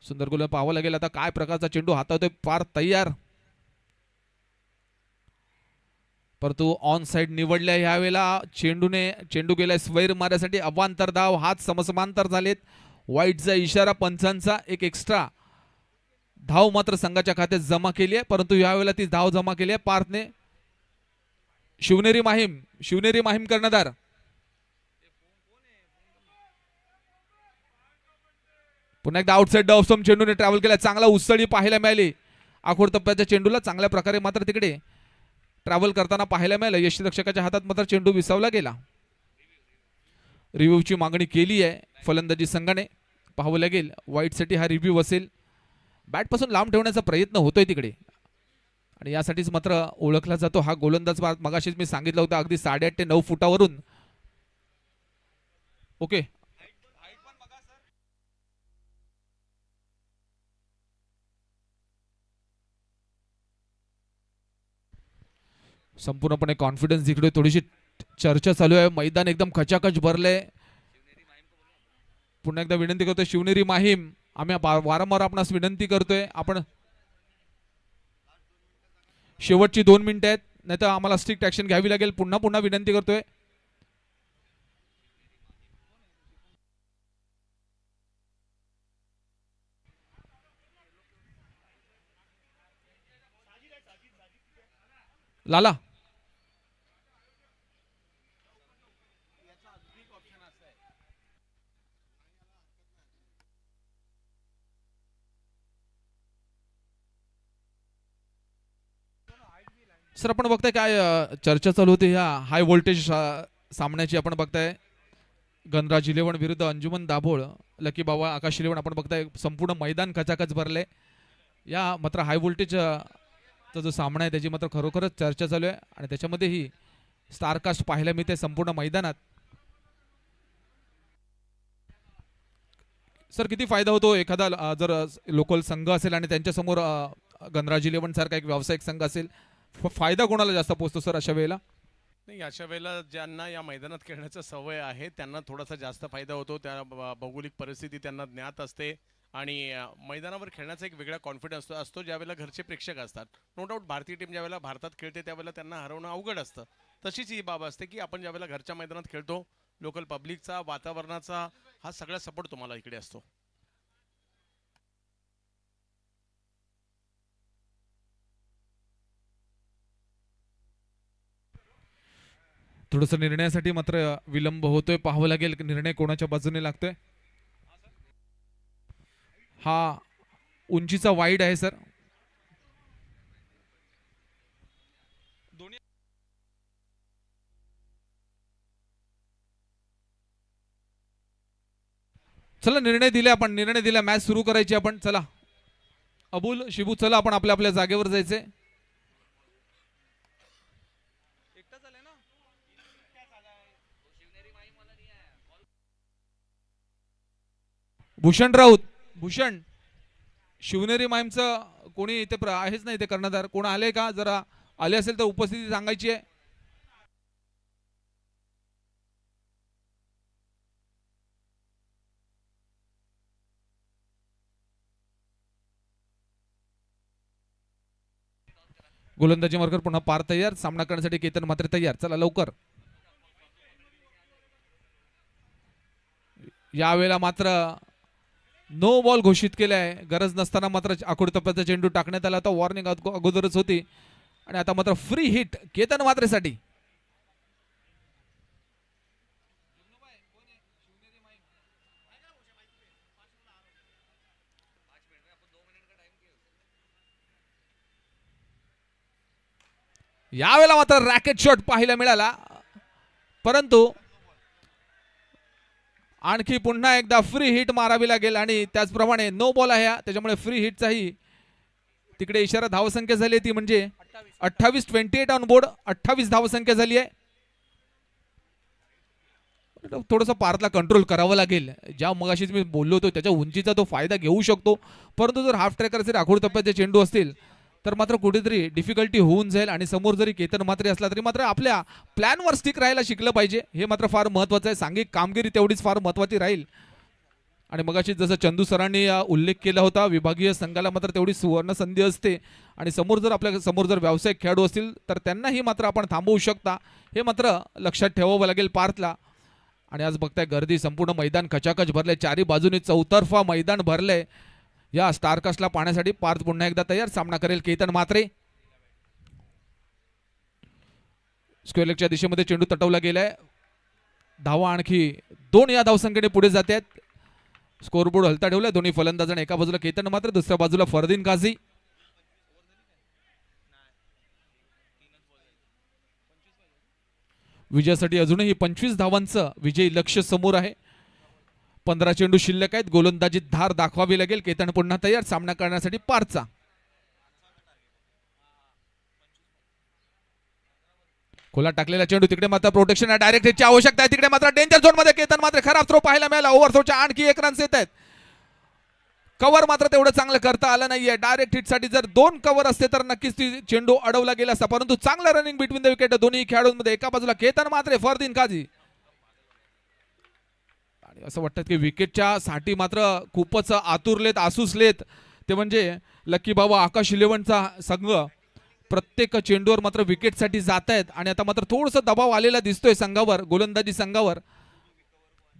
सुंदर गोलंदाज पाहावं लागेल आता काय प्रकारचा चेंडू हातावतोय. पार तयार, परंतु ऑन साइड निवडल्या. यावेळेला चेंडू गेलाय स्वैर मारण्यासाठी. अवांतर धाव, हात समसमांतर झालेत. वाईटचा इशारा पंचांचा. एक एक्स्ट्रा धाव मात्र संघाच्या खात्यात जमा केली आहे, परंतु यावेळेला ती धाव जमा केली आहे पार्थने. शिवनेरी माहीम कर्णधार. पुन्हा एकदा आउटसाइड द ऑफ स्टंप चेंडूने ट्रॅव्हल केला. चांगला उसळी पाहायला मिळाली. आखोड टप्प्याच्या चेंडूला चांगल्या प्रकारे मात्र तिकडे ट्रॅव्हल करताना पाहायला मिळालं. यष्टीरक्षकाच्या हातात मात्र चेंडू विसावला गेला. रिव्ह्यूची मागणी केली आहे फलंदाजी संघाने. पाहावं लागेल वाईटसाठी हा रिव्ह्यू असेल. बॅटपासून लांब ठेवण्याचा प्रयत्न होतोय तिकडे आणि यासाठीच मात्र ओळखला जातो हा गोलंदाज. मगाशीच मी सांगितलं होतं अगदी 8.5 ते 9 फुटावरून. ओके संपूर्णपणे कॉन्फिडन्स इकडे. थोडीशी चर्चा चालू आहे. मैदान एकदम खचाखच भरलंय. पुन्हा एकदा विनंती करतोय शिवनेरी माहीम, आम्ही वारंवार आपणास विनंती करतोय आपण शेवटची 2 मिनिटं आहेत नाही तर आम्हाला स्ट्रिक्ट ऍक्शन घ्यावी लागेल. पुन्हा विनंती करतोय. लाला सर आपण बघताय काय चर्चा चालू होती ह्या हाय व्होल्टेज सामन्याची. आपण बघताय गणराज 11 विरुद्ध अंजुमन दाभोळ. लकी बाबा आकाश 11 आपण बघताय संपूर्ण मैदान खचाखच भरले. या मात्र हाय व्होल्टेज जो सामना आहे त्याची मात्र खरोखरच चर्चा चालू आहे आणि त्याच्यामध्येही स्टारकास्ट पाहायला मिळते संपूर्ण मैदानात. सर किती फायदा होतो एखादा जर लोकल संघ असेल आणि त्यांच्यासमोर गणराज 11 सारखा एक व्यावसायिक संघ असेल, फायदा कोणाला जास्त पोहोचतो सर अशा वेळेला? नाही, अशा वेळेला ज्यांना या मैदानात खेळण्याचा सवय आहे त्यांना थोडासा जास्त फायदा होतो. त्या भौगोलिक परिस्थिती त्यांना ज्ञात असते आणि मैदानावर खेळण्याचा एक वेगळा कॉन्फिडन्स असतो ज्यावेळेला घरचे प्रेक्षक असतात. नो डाऊट भारतीय टीम ज्यावेळेला भारतात खेळते त्यावेळेला त्यांना हरवणं अवघड असतं. तशीच ही बाब असते की आपण ज्यावेळेला घरच्या मैदानात खेळतो, लोकल पब्लिकचा, वातावरणाचा हा सगळा सपोर्ट तुम्हाला इकडे असतो. थोडंसं निर्णयासाठी मात्र विलंब होतोय, पाहावं लागेल निर्णय कोणाच्या बाजूने लागतोय. हा उंचीचा वाईड आहे सर. चला निर्णय दिला, आपण निर्णय दिला, मॅच सुरू करायची आपण. चला अबुल, शिबू, चला आपण आपल्या आपल्या जागेवर जायचंय. भूषण राऊत, भूषण, शिवनेरी माईमचं कोणी इथे आहेच नाही, इथे कर्णधार कोण आले का? जरा आले असेल तर उपस्थिती सांगायची आहे. गोलंदाजी मार्कर पुन्हा पार तयार, सामना करण्यासाठी केतन मात्र तयार. चला लवकर. यावेळेला मात्र नो बॉल घोषित केलाय. गरज नसताना मात्र आखूड टप्प्याचा चेंडू टाकण्यात आला होता. वॉर्निंग अगोदरच होती आणि आता मात्र फ्री हिट केतन मात्रेसाठी. यावेळेला मात्र रॅकेट शॉट पाहायला मिळाला, परंतु आणखी पुन्हा एकदा फ्री हिट मारावी लागेल आणि त्याचप्रमाणे नो बॉल आहे, त्याच्यामुळे फ्री हिटचाही तिकडे इशारा. धावसंख्या झाली आहे ती म्हणजे 28 ऑन बोर्ड, 28 धावसंख्या झाली आहे. थोडंसं पार्थला कंट्रोल करावं लागेल. ज्या मगाशीच मी बोललो होतो त्याच्या उंचीचा तो फायदा घेऊ शकतो, परंतु जर हाफ ट्रॅकर असेल, आखूड टप्प्याचे चेंडू असतील तर मात्र कुठेतरी डिफिकल्टी होऊन जाईल आणि समोर जरी केतन मात्रे असला तरी मात्र आपल्या प्लॅनवर स्टिक राहायला शिकलं पाहिजे. हे मात्र फार महत्त्वाचं आहे. सांघिक कामगिरी तेवढीच फार महत्त्वाची राहील. आणि मगाशी जसं चंदू सरांनी उल्लेख केला होता, विभागीय संघाला मात्र तेवढी सुवर्ण संधी असते आणि समोर जर आपल्या समोर जर व्यावसायिक खेळाडू असतील तर त्यांनाही मात्र आपण थांबवू शकता. हे मात्र लक्षात ठेवावं लागेल पार्थला. आणि आज बघताय गर्दी, संपूर्ण मैदान खचाखच भरले, चारी बाजूने चौतर्फा मैदान भरले या स्टारकास्टला पाहण्यासाठी. पार्थ पुन्हा एकदा तयार, सामना करेल केतन मात्रे. स्क्वेअर लेगच्या दिशेमध्ये चेंडू तटवला गेलाय. धावा आणखी 2 या धावसंख्येने पुढे जात आहेत. स्कोरबोर्ड हलता ठेवलाय. दोन्ही फलंदाजांना, एका बाजूला केतन मात्रे, दुसऱ्या बाजूला फरदीन काझी. विजयासाठी अजूनही 25 धावांचं विजयी लक्ष्य समोर आहे. 15 चेंडू शिल्लक आहेत. गोलंदाजीत धार दाखवावी लागेल. केतन पुन्हा तयार, सामना करण्यासाठी पारचा. खोला टाकलेला चेंडू, तिकडे मात्र प्रोटेक्शन आहे, डायरेक्ट हिटची आवश्यकता आहे. तिकडे मात्र डेंजर झोन मध्ये केतन मात्र खराब थ्रो पाहायला मिळाला. ओव्हरथ्रोच्या आणखी 1 रन्स येत आहेत. कव्हर मात्र तेवढं चांगलं करता आलं नाहीये. डायरेक्ट हिटसाठी जर 2 कव्हर असते तर नक्कीच ती चेंडू अडवला गेला असता, परंतु चांगलं रनिंग बिटवीन द विकेट दोन्ही खेळाडूंमध्ये. एका बाजूला केतन मात्रे, फरदीन काझी. आणि असं वाटतं की विकेटच्या साठी मात्र खूपच आतुरलेत, आसुसलेत ते म्हणजे लकी बाबा आकाश 11चा संघ. प्रत्येक चेंडूवर मात्र विकेटसाठी जात आहेत आणि आता मात्र थोडंसं दबाव आलेला दिसतोय संघावर, गोलंदाजी संघावर.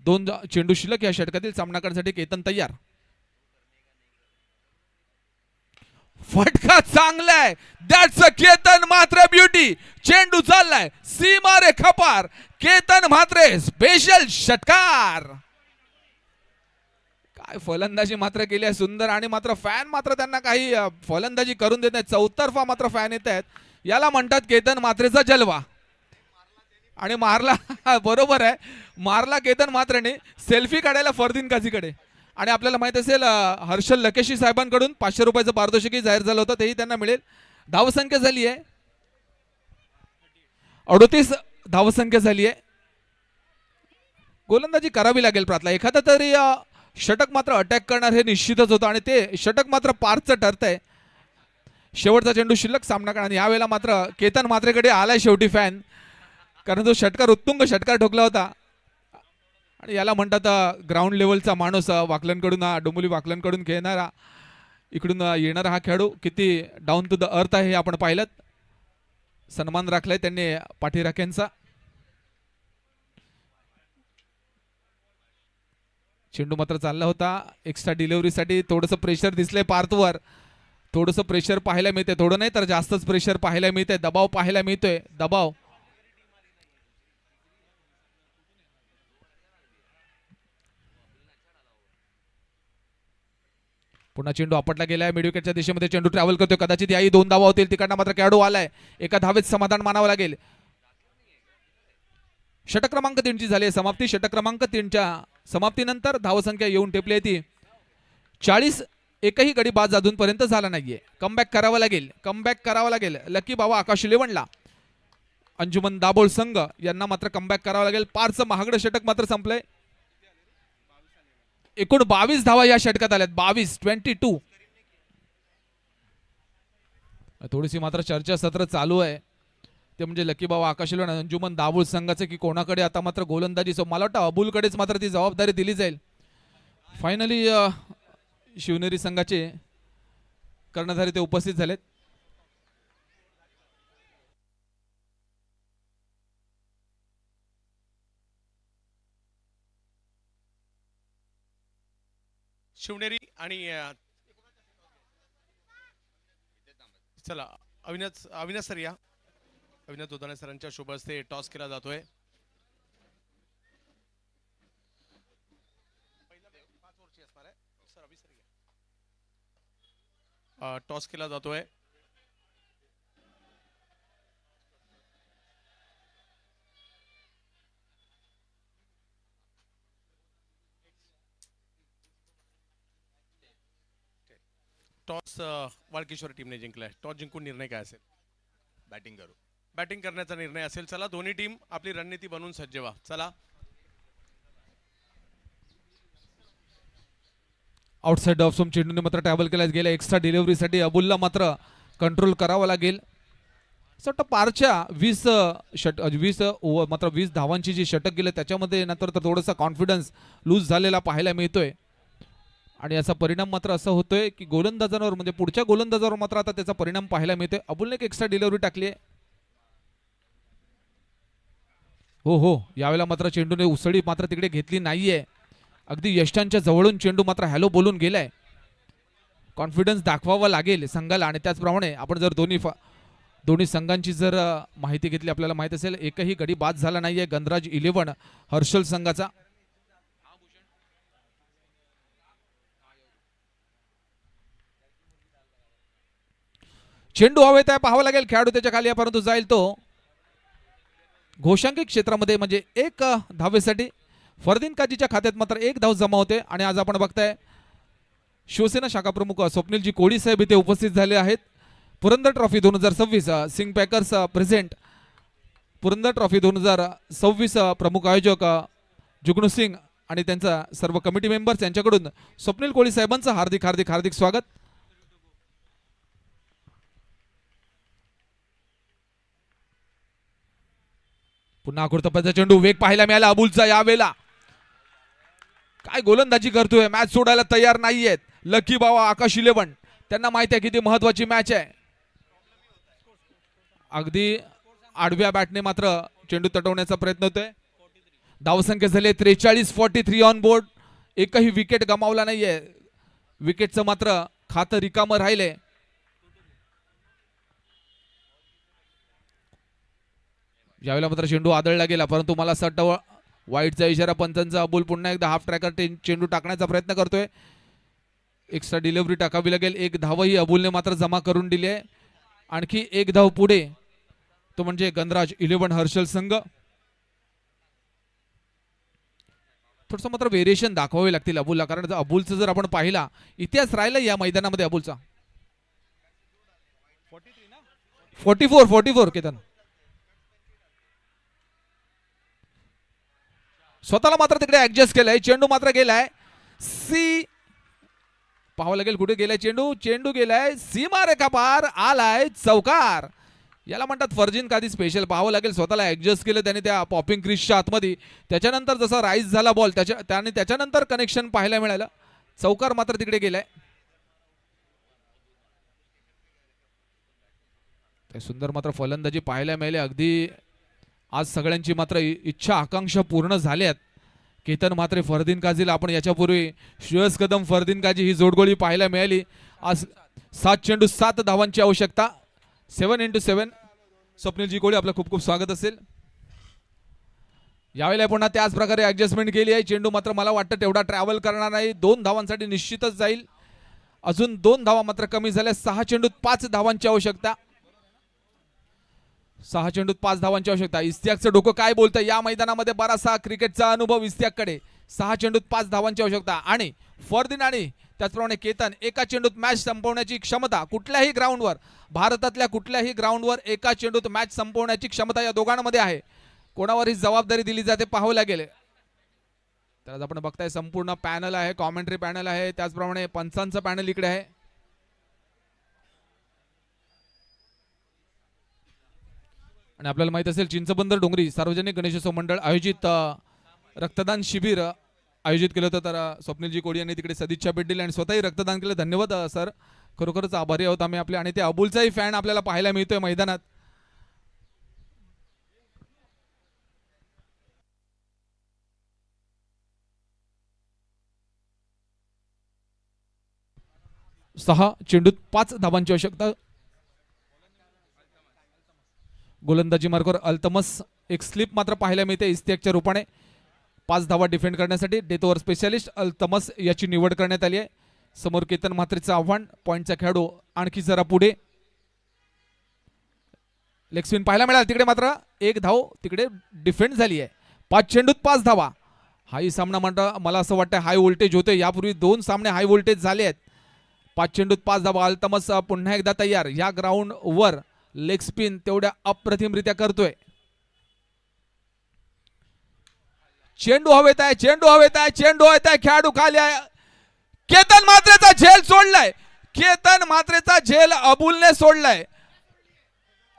2 चेंडू शिल्लक या षटकातील. सामना करण्यासाठी केतन तयार. फटका चांगलाय, that's a Ketan Matre beauty. चेंडू चाललाय सीमा रेखा पार. केतन मात्रे स्पेशल षटकार. काय फलंदाजी मात्र केली आहे सुंदर. आणि मात्र फॅन मात्र त्यांना काही फलंदाजी करून देत नाहीत. चौतर्फा मात्र फॅन येत आहेत. याला म्हणतात केतन मात्रेचा जलवा. आणि मारला बरोबर आहे, मारला केतन मात्रेने. सेल्फी काढायला फरदीन काझीकडे. आणि आपल्याला माहित असेल हर्षल लकेशी साहेबांकडून 500 रुपयाचं पारितोषिकही जाहीर झालं होतं, तेही त्यांना मिळेल. धावसंख्या झाली आहे 38 धावसंख्या झाली आहे. गोलंदाजी करावी लागेल प्रातला. एखादा तरी षटक मात्र अटॅक करणार हे निश्चितच होतं आणि ते षटक मात्र पारचं ठरतंय. शेवटचा चेंडू शिल्लक सामना करणार. यावेळेला मात्र केतन मात्रेकडे आलाय शेवटी फॅन, कारण तो षटकार उत्तुंग षटकार ठोकला होता आणि याला म्हणतात ग्राउंड लेवलचा माणूस. वाकलनकडून डोंबिवली वाकलनकडून खेळणारा इकडून येणारा हा खेळाडू किती डाऊन टू द अर्थ आहे हे आपण पाहिलं. सन्मान राखलाय त्यांनी पाठीराख्यांचा. चेंडू मात्र चालला होता एक्स्ट्रा डिलिव्हरीसाठी. थोडंसं प्रेशर दिसलंय पार्थवर, थोडंसं प्रेशर पाहायला मिळते. थोडं नाही तर जास्तच प्रेशर पाहायला मिळते. दबाव पाहायला मिळतोय. दबाव पुन्हा चेंडू आपटला गेलाय मिडविकेटच्या दिशेमध्ये. चेंडू ट्रॅव्हल करतोय. कदाचित याही 2 धावा होतील. तिकडनं मात्र खेळाडू आलाय. एका धावेत समाधान मानावं लागेल. षटक क्रमांक 3 ची झाली समाप्ती. षटक क्रमांक 3 च्या समाप्तीनंतर धावसंख्या येऊन टेपली आहे ती 40. एकही गडी बाद अजूनपर्यंत झाला नाहीये. कमबॅक करावा लागेल. कमबॅक करावा लागेल. लकी बाबा आकाश इलेव्हनला अंजुमन दाभोळ संघ यांना मात्र कमबॅक करावा लागेल. पारचं महागडं षटक मात्र संपलंय. एकूण 22 धावा या षटकात आल्यात. 22 थोडीशी मात्र चर्चा सत्र चालू आहे. ते म्हणजे लकी बाबा आकाश इलेव्हन अंजुमन दाभोळ संघाचे की कोणाकडे आता मात्र गोलंदाजी. मला वाटतं अबुलकडेच मात्र ती जबाबदारी दिली जाईल. फायनली शिवनेरी संघाचे कर्णधारी ते उपस्थित झालेत. शिवनेरी आणि चला अविनाश सर या. अविनाश दोदाने सरांच्या शुभ हस्ते टॉस केला जातोय. टॉस केला जातोय. टॉस वाळकेश्वर टीमने जिंकलाय. टॉस जिंकून निर्णय काय असेल? बॅटिंग करू. बॅटिंग करण्याचा निर्णय असेल. चला दोन्ही टीम आपली रणनीती बनवून सज्ज व्हा. चला आउटसाइड ऑफ स्टंप चेंडूने मात्र ट्रॅव्हल केला गेला. एक्स्ट्रा डिलिव्हरीसाठी अबुलला मात्र कंट्रोल करावा लागेल. असं वाटतं पारच्या 20 ओव्हर मात्र 20 धावांची जी षटक गेले त्याच्यामध्ये नंतर तर थोडासा कॉन्फिडन्स लूज झालेला पाहायला मिळतोय आणि याचा परिणाम मात्र असा होतोय की गोलंदाजांवर म्हणजे पुढच्या गोलंदाजावर मात्र आता त्याचा परिणाम पाहायला मिळतोय. अबुलने एक एक्स्ट्रा डिलिव्हरी टाकली आहे. हो यावेळेला मात्र चेंडूने उसळी मात्र तिकडे घेतली नाहीये. अगदी यष्टांच्या जवळून चेंडू मात्र हॅलो बोलून गेलाय. कॉन्फिडन्स दाखवावा लागेल संघाला आणि त्याचप्रमाणे आपण जर दोन्ही संघांची जर माहिती घेतली आपल्याला माहित असेल एकही गडी बाद झाला नाहीये गणराज 11 हर्षल संघाचा. चेंडू हवेत आहे पाहावं लागेल. खेळाडू त्याच्या खाली आहे परंतु जाईल तो घोषांकित क्षेत्रामध्ये म्हणजे 1 धावेसाठी. फरदीन काजीच्या खात्यात मात्र 1 धाव जमा होते आणि आज आपण बघताय शिवसेना शाखा प्रमुख स्वप्नीलजी कोळी साहेब इथे उपस्थित झाले आहेत. Purandar trophy 2026 Singh packers present Purandar trophy 2026 प्रमुख आयोजक जुगनू सिंग आणि त्यांचा सर्व कमिटी मेंबर्स यांच्याकडून स्वप्नील कोळी साहेबांचं हार्दिक हार्दिक हार्दिक स्वागत. पुन्हा आकृतपाचा चेंडू वेग पाहायला मिळाला अबुलचा. यावेळेला काय गोलंदाजी करतोय. मॅच सोडायला तयार नाहीयेत लकी बाबा आकाश 11. त्यांना माहिती आहे किती महत्वाची मॅच आहे. अगदी आडव्या बॅटने मात्र चेंडू तटवण्याचा प्रयत्न होतोय. धावसंख्या झाली 43-43 ऑन बोर्ड. एकही विकेट गमावला नाहीये. विकेटचं मात्र खातं रिकामं राहिले. यावेळेला मात्र चेंडू आदळला गेला परंतु मला असं वाटतं वाईटचा इशारा पंचांचा. अबुल पुन्हा एकदा हाफ ट्रॅकर चेंडू टाकण्याचा प्रयत्न करतोय. एक्स्ट्रा डिलिव्हरी टाकावी लागेल. 1 धावही अबुलने मात्र जमा करून दिली आहे. आणखी 1 धाव पुढे तो म्हणजे गणराज 11 हर्षल संघ. थोडंसं मात्र व्हेरिएशन दाखवावे लागतील अबुलला कारण अबुलचं जर आपण पाहिला इतिहास राहिला या मैदानामध्ये अबुलचा. 44 केतन स्वतःला मात्र तिकडे ऍडजस्ट केलाय. चेंडू मात्र गेलाय सी, पाहावं लागेल कुठे गेलाय चेंडू. चेंडू गेलाय सीमा रेखा पार, आलाय चौकार. याला म्हणतात फर्जिन कादी स्पेशल. पाहावं लागेल स्वतःला ऍडजस्ट केलं त्याने त्या पॉपिंग क्रिसच्या आतमध्ये. त्याच्यानंतर जसा राईज झाला बॉल त्याच्यानंतर कनेक्शन पाहायला मिळालं. चौकार मात्र तिकडे गेलाय. सुंदर मात्र फलंदाजी पाहायला मिळाली. अगदी आज सगळ्यांची मात्र इच्छा आकांक्षा पूर्ण झाल्यात. केतन मात्रे फरदीन काझीला आपण याच्यापूर्वी श्रेयस कदम फरदीन काझी ही जोडगोळी पाहायला मिळाली. आज 7 चेंडू 7 धावांची आवश्यकता. 7x7. स्वप्नीलजी कोळी आपलं खूप खूप स्वागत असेल. यावेळेला पुन्हा त्याच प्रकारे ऍडजस्टमेंट केली आहे. चेंडू मात्र मला वाटतं तेवढा ट्रॅव्हल करणार नाही. 2 धावांसाठी निश्चितच जाईल. अजून 2 धावा मात्र कमी झाल्या. 6 चेंडूत 5 धावांची आवश्यकता. 6 चेंडूत 5 धावांची आवश्यकता. इस्तियाकचं डोकं काय बोलतं या मैदानामध्ये बराचसा क्रिकेटचा अनुभव इस्तियाककडे. 6 चेंडूत 5 धावांची आवश्यकता आणि फरदीन आणि त्याचप्रमाणे केतन एका चेंडूत मॅच संपवण्याची क्षमता कुठल्याही ग्राउंडवर, भारतातल्या कुठल्याही ग्राउंडवर एका चेंडूत मॅच संपवण्याची क्षमता या दोघांमध्ये आहे. कोणावर ही जबाबदारी दिली जाते पाहावं लागेल. तर आज आपण बघताय संपूर्ण पॅनल आहे, कॉमेंट्री पॅनल आहे, त्याचप्रमाणे पंचांचं पॅनल इकडे आहे. आणि आपल्याला माहित असेल चिंचबंदर डोंगरी सार्वजनिक गणेशोत्सव मंडळ आयोजित रक्तदान शिबिर आयोजित केलं होतं. तर स्वप्नीलजी कोडी यांनी तिकडे सदिच्छा भेट दिली आणि स्वतःही रक्तदान केलं. धन्यवाद सर, खरोखरच आभारी आहोत आम्ही आपले. आणि ते अबुलचाही फॅन आपल्याला पाहायला मिळतोय मैदानात. सहा चेंडूत 5 धावांची आवश्यकता. गोलंदाजी मार्गावर अल्तमस एक स्लिप मात्र पाहायला मिळते इस्तियाकच्या रूपाने. 5 धावा डिफेंड करण्यासाठी डेथ ओव्हर स्पेशालिस्ट अल्तमस याची निवड करण्यात आली आहे. समोर केतन म्हात्रेचं आव्हान. पॉईंटचा खेळाडू आणखी जरा पुढे. लेग स्पिन पाहायला मिळाला तिकडे, मात्र 1 धाव तिकडे डिफेंड झाली आहे. 5 चेंडूत 5 धावा. हाही सामना म्हणता मला असं वाटतं हाय व्होल्टेज होते. यापूर्वी 2 सामने हाय व्होल्टेज झाले आहेत. 5 चेंडूत 5 धावा. अल्तमस पुन्हा एकदा तयार. या ग्राउंड वर लेग स्पिन तेवढ्या अप्रतिमरित्या करतोय. चेंडू हवेत आहे, चेंडू हवेत आहे, चेंडू हवेत आहे. खेळाडू खाली आहे. केतन म्हात्रेचा झेल सोडलाय. केतन म्हात्रेचा झेल अबुलने सोडलाय.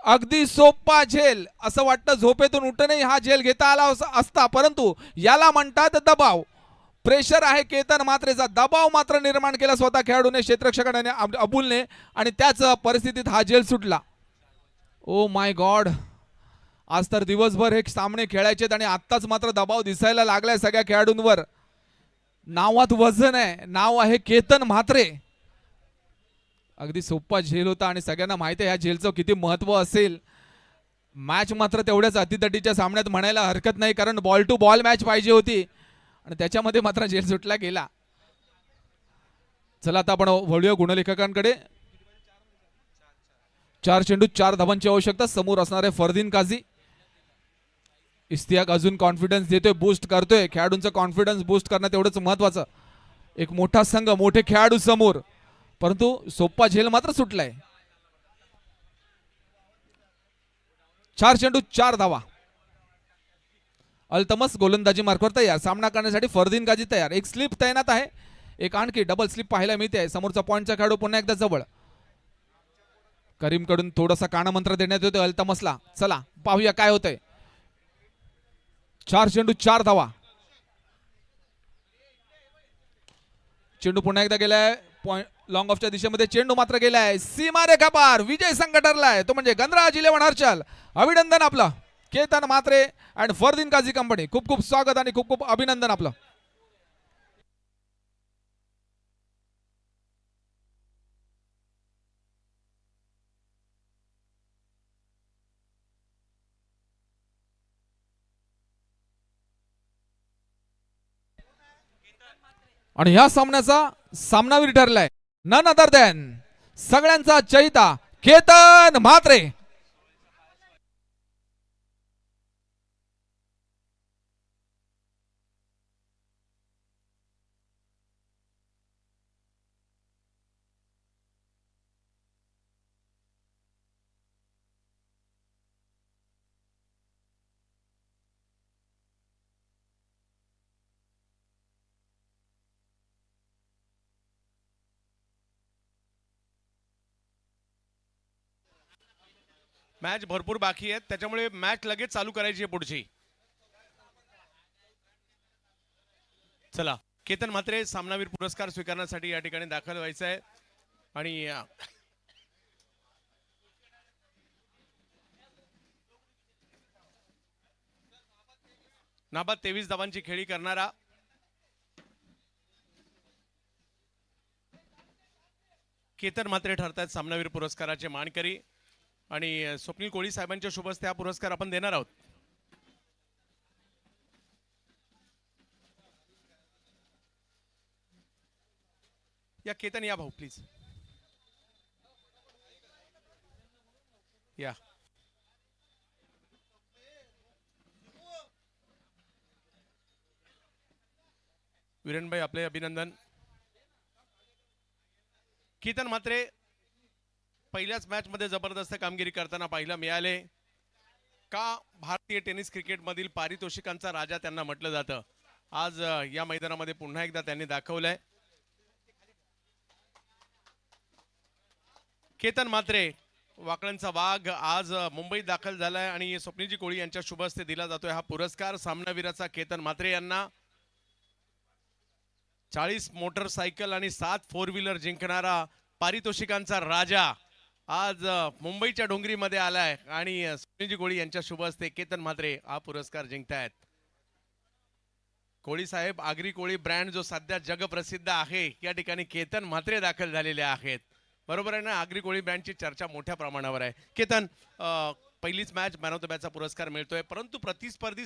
अगदी सोपा झेल. असं वाटतं झोपेतून उठूनही हा झेल घेता आला असता, परंतु याला म्हणतात दबाव. प्रेशर आहे केतन म्हात्रेचा. दबाव मात्र निर्माण केला स्वतः खेळाडूने, क्षेत्ररक्षकाने अबुलने, आणि त्याच परिस्थितीत हा झेल सुटला. ओ माय गॉड, आज तर दिवसभर हे सामने खेळायचे आणि आत्ताच मात्र दबाव दिसायला लागलाय सगळ्या खेळाडूंवर. नावात वजन आहे. नाव आहे केतन म्हात्रे. अगदी सोपा झेल होता आणि सगळ्यांना माहिती आहे ह्या झेलचं किती महत्व असेल. मॅच मात्र तेवढ्याच अतितटीच्या सामन्यात म्हणायला हरकत नाही, कारण बॉल टू बॉल मॅच पाहिजे होती आणि त्याच्यामध्ये मात्र झेल सुटला गेला. चला आता आपण वळूया गुणलेखकांकडे. 4 चेंडूत 4 धावांची आवश्यकता. समोर असणारे फरदीन काझी. इस्तियाक अजून कॉन्फिडन्स देतोय, बूस्ट करतोय. खेळाडूंचा कॉन्फिडन्स बूस्ट करणं तेवढंच महत्वाचं. एक मोठा संघ, मोठे खेळाडू समोर, परंतु सोपा झेल मात्र सुटलाय. 4 चेंडूत 4 धावा. अल्तमस गोलंदाजी मार्गावर तयार. सामना करण्यासाठी फरदीन काझी तयार. एक स्लिप तैनात आहे. एक आणखी डबल स्लिप पाहायला मिळते. समोरचा पॉइंटचा खेळाडू पुन्हा एकदा जवळ. करीम कडून थोडासा कानमंत्र देण्यात येतोय अल्तमसला. चला पाहूया काय होतंय. 4 चेंडू 4 धावा. चेंडू पुन्हा एकदा गेलाय पॉइंट लॉंग ऑफच्या दिशेमध्ये. चेंडू मात्र गेलाय सीमा रेखा पार. विजय संघ ठरलाय तो म्हणजे गणराज 11 हर्षल. अभिनंदन आपलं केतन म्हात्रे अँड फरदीन काझी कंपनी. खूप खूप स्वागत आणि खूप खूप अभिनंदन आपलं. आणि ह्या सामन्याचा सामनावीर ठरलाय नन अदर दॅन सगळ्यांचा चैता केतन म्हात्रे. मॅच भरपूर बाकी आहेत, त्याच्यामुळे मॅच लगेच चालू करायची आहे पुढची. चला, केतन म्हात्रे सामनावीर पुरस्कार स्वीकारण्यासाठी या ठिकाणी दाखल व्हायचं आहे. आणि नाबाद 23 धावांची खेळी करणारा केतन म्हात्रे ठरतात सामनावीर पुरस्काराचे मानकरी. आणि स्वप्नील कोळी साहेबांच्या शुभ हस्ते हा पुरस्कार आपण देणार आहोत. या केतन, या भाऊ प्लीज या. वीरेनभाई आपले अभिनंदन. केतन म्हात्रे पहिल्याच मॅच मध्ये जबरदस्त कामगिरी करताना पाहायला मिळाले. का भारतीय टेनिस क्रिकेट मधील पारितोषिकांचा राजा त्यांना म्हटलं जातं. आज या मैदानामध्ये पुन्हा एकदा त्यांनी दाखवलंय. केतन म्हात्रे वाकड्यांचा वाघ आज मुंबईत दाखल झालाय आणि स्वप्नीलजी कोळी यांच्या शुभ हस्ते दिला जातोय हा पुरस्कार सामनावीराचा केतन म्हात्रे यांना. 40 मोटरसायकल आणि 7 फोर व्हीलर जिंकणारा पारितोषिकांचा राजा आज मुंबईच्या डोंगरीमध्ये आलाय आणि स्वप्नीलजी कोळी यांच्या शुभ हस्ते केतन म्हात्रे हा पुरस्कार जिंकतायत. कोळी साहेब, आगरी कोळी ब्रँड जो सध्या जगप्रसिद्ध आहे, या ठिकाणी केतन म्हात्रे दाखल झालेले आहेत. बरोबर आहे ना, आगरी कोळी ब्रँडची चर्चा मोठ्या प्रमाणावर आहे. केतन, पहिलीच मॅच मॅन ऑफ द मॅचचा पुरस्कार मिळतोय, परंतु प्रतिस्पर्धी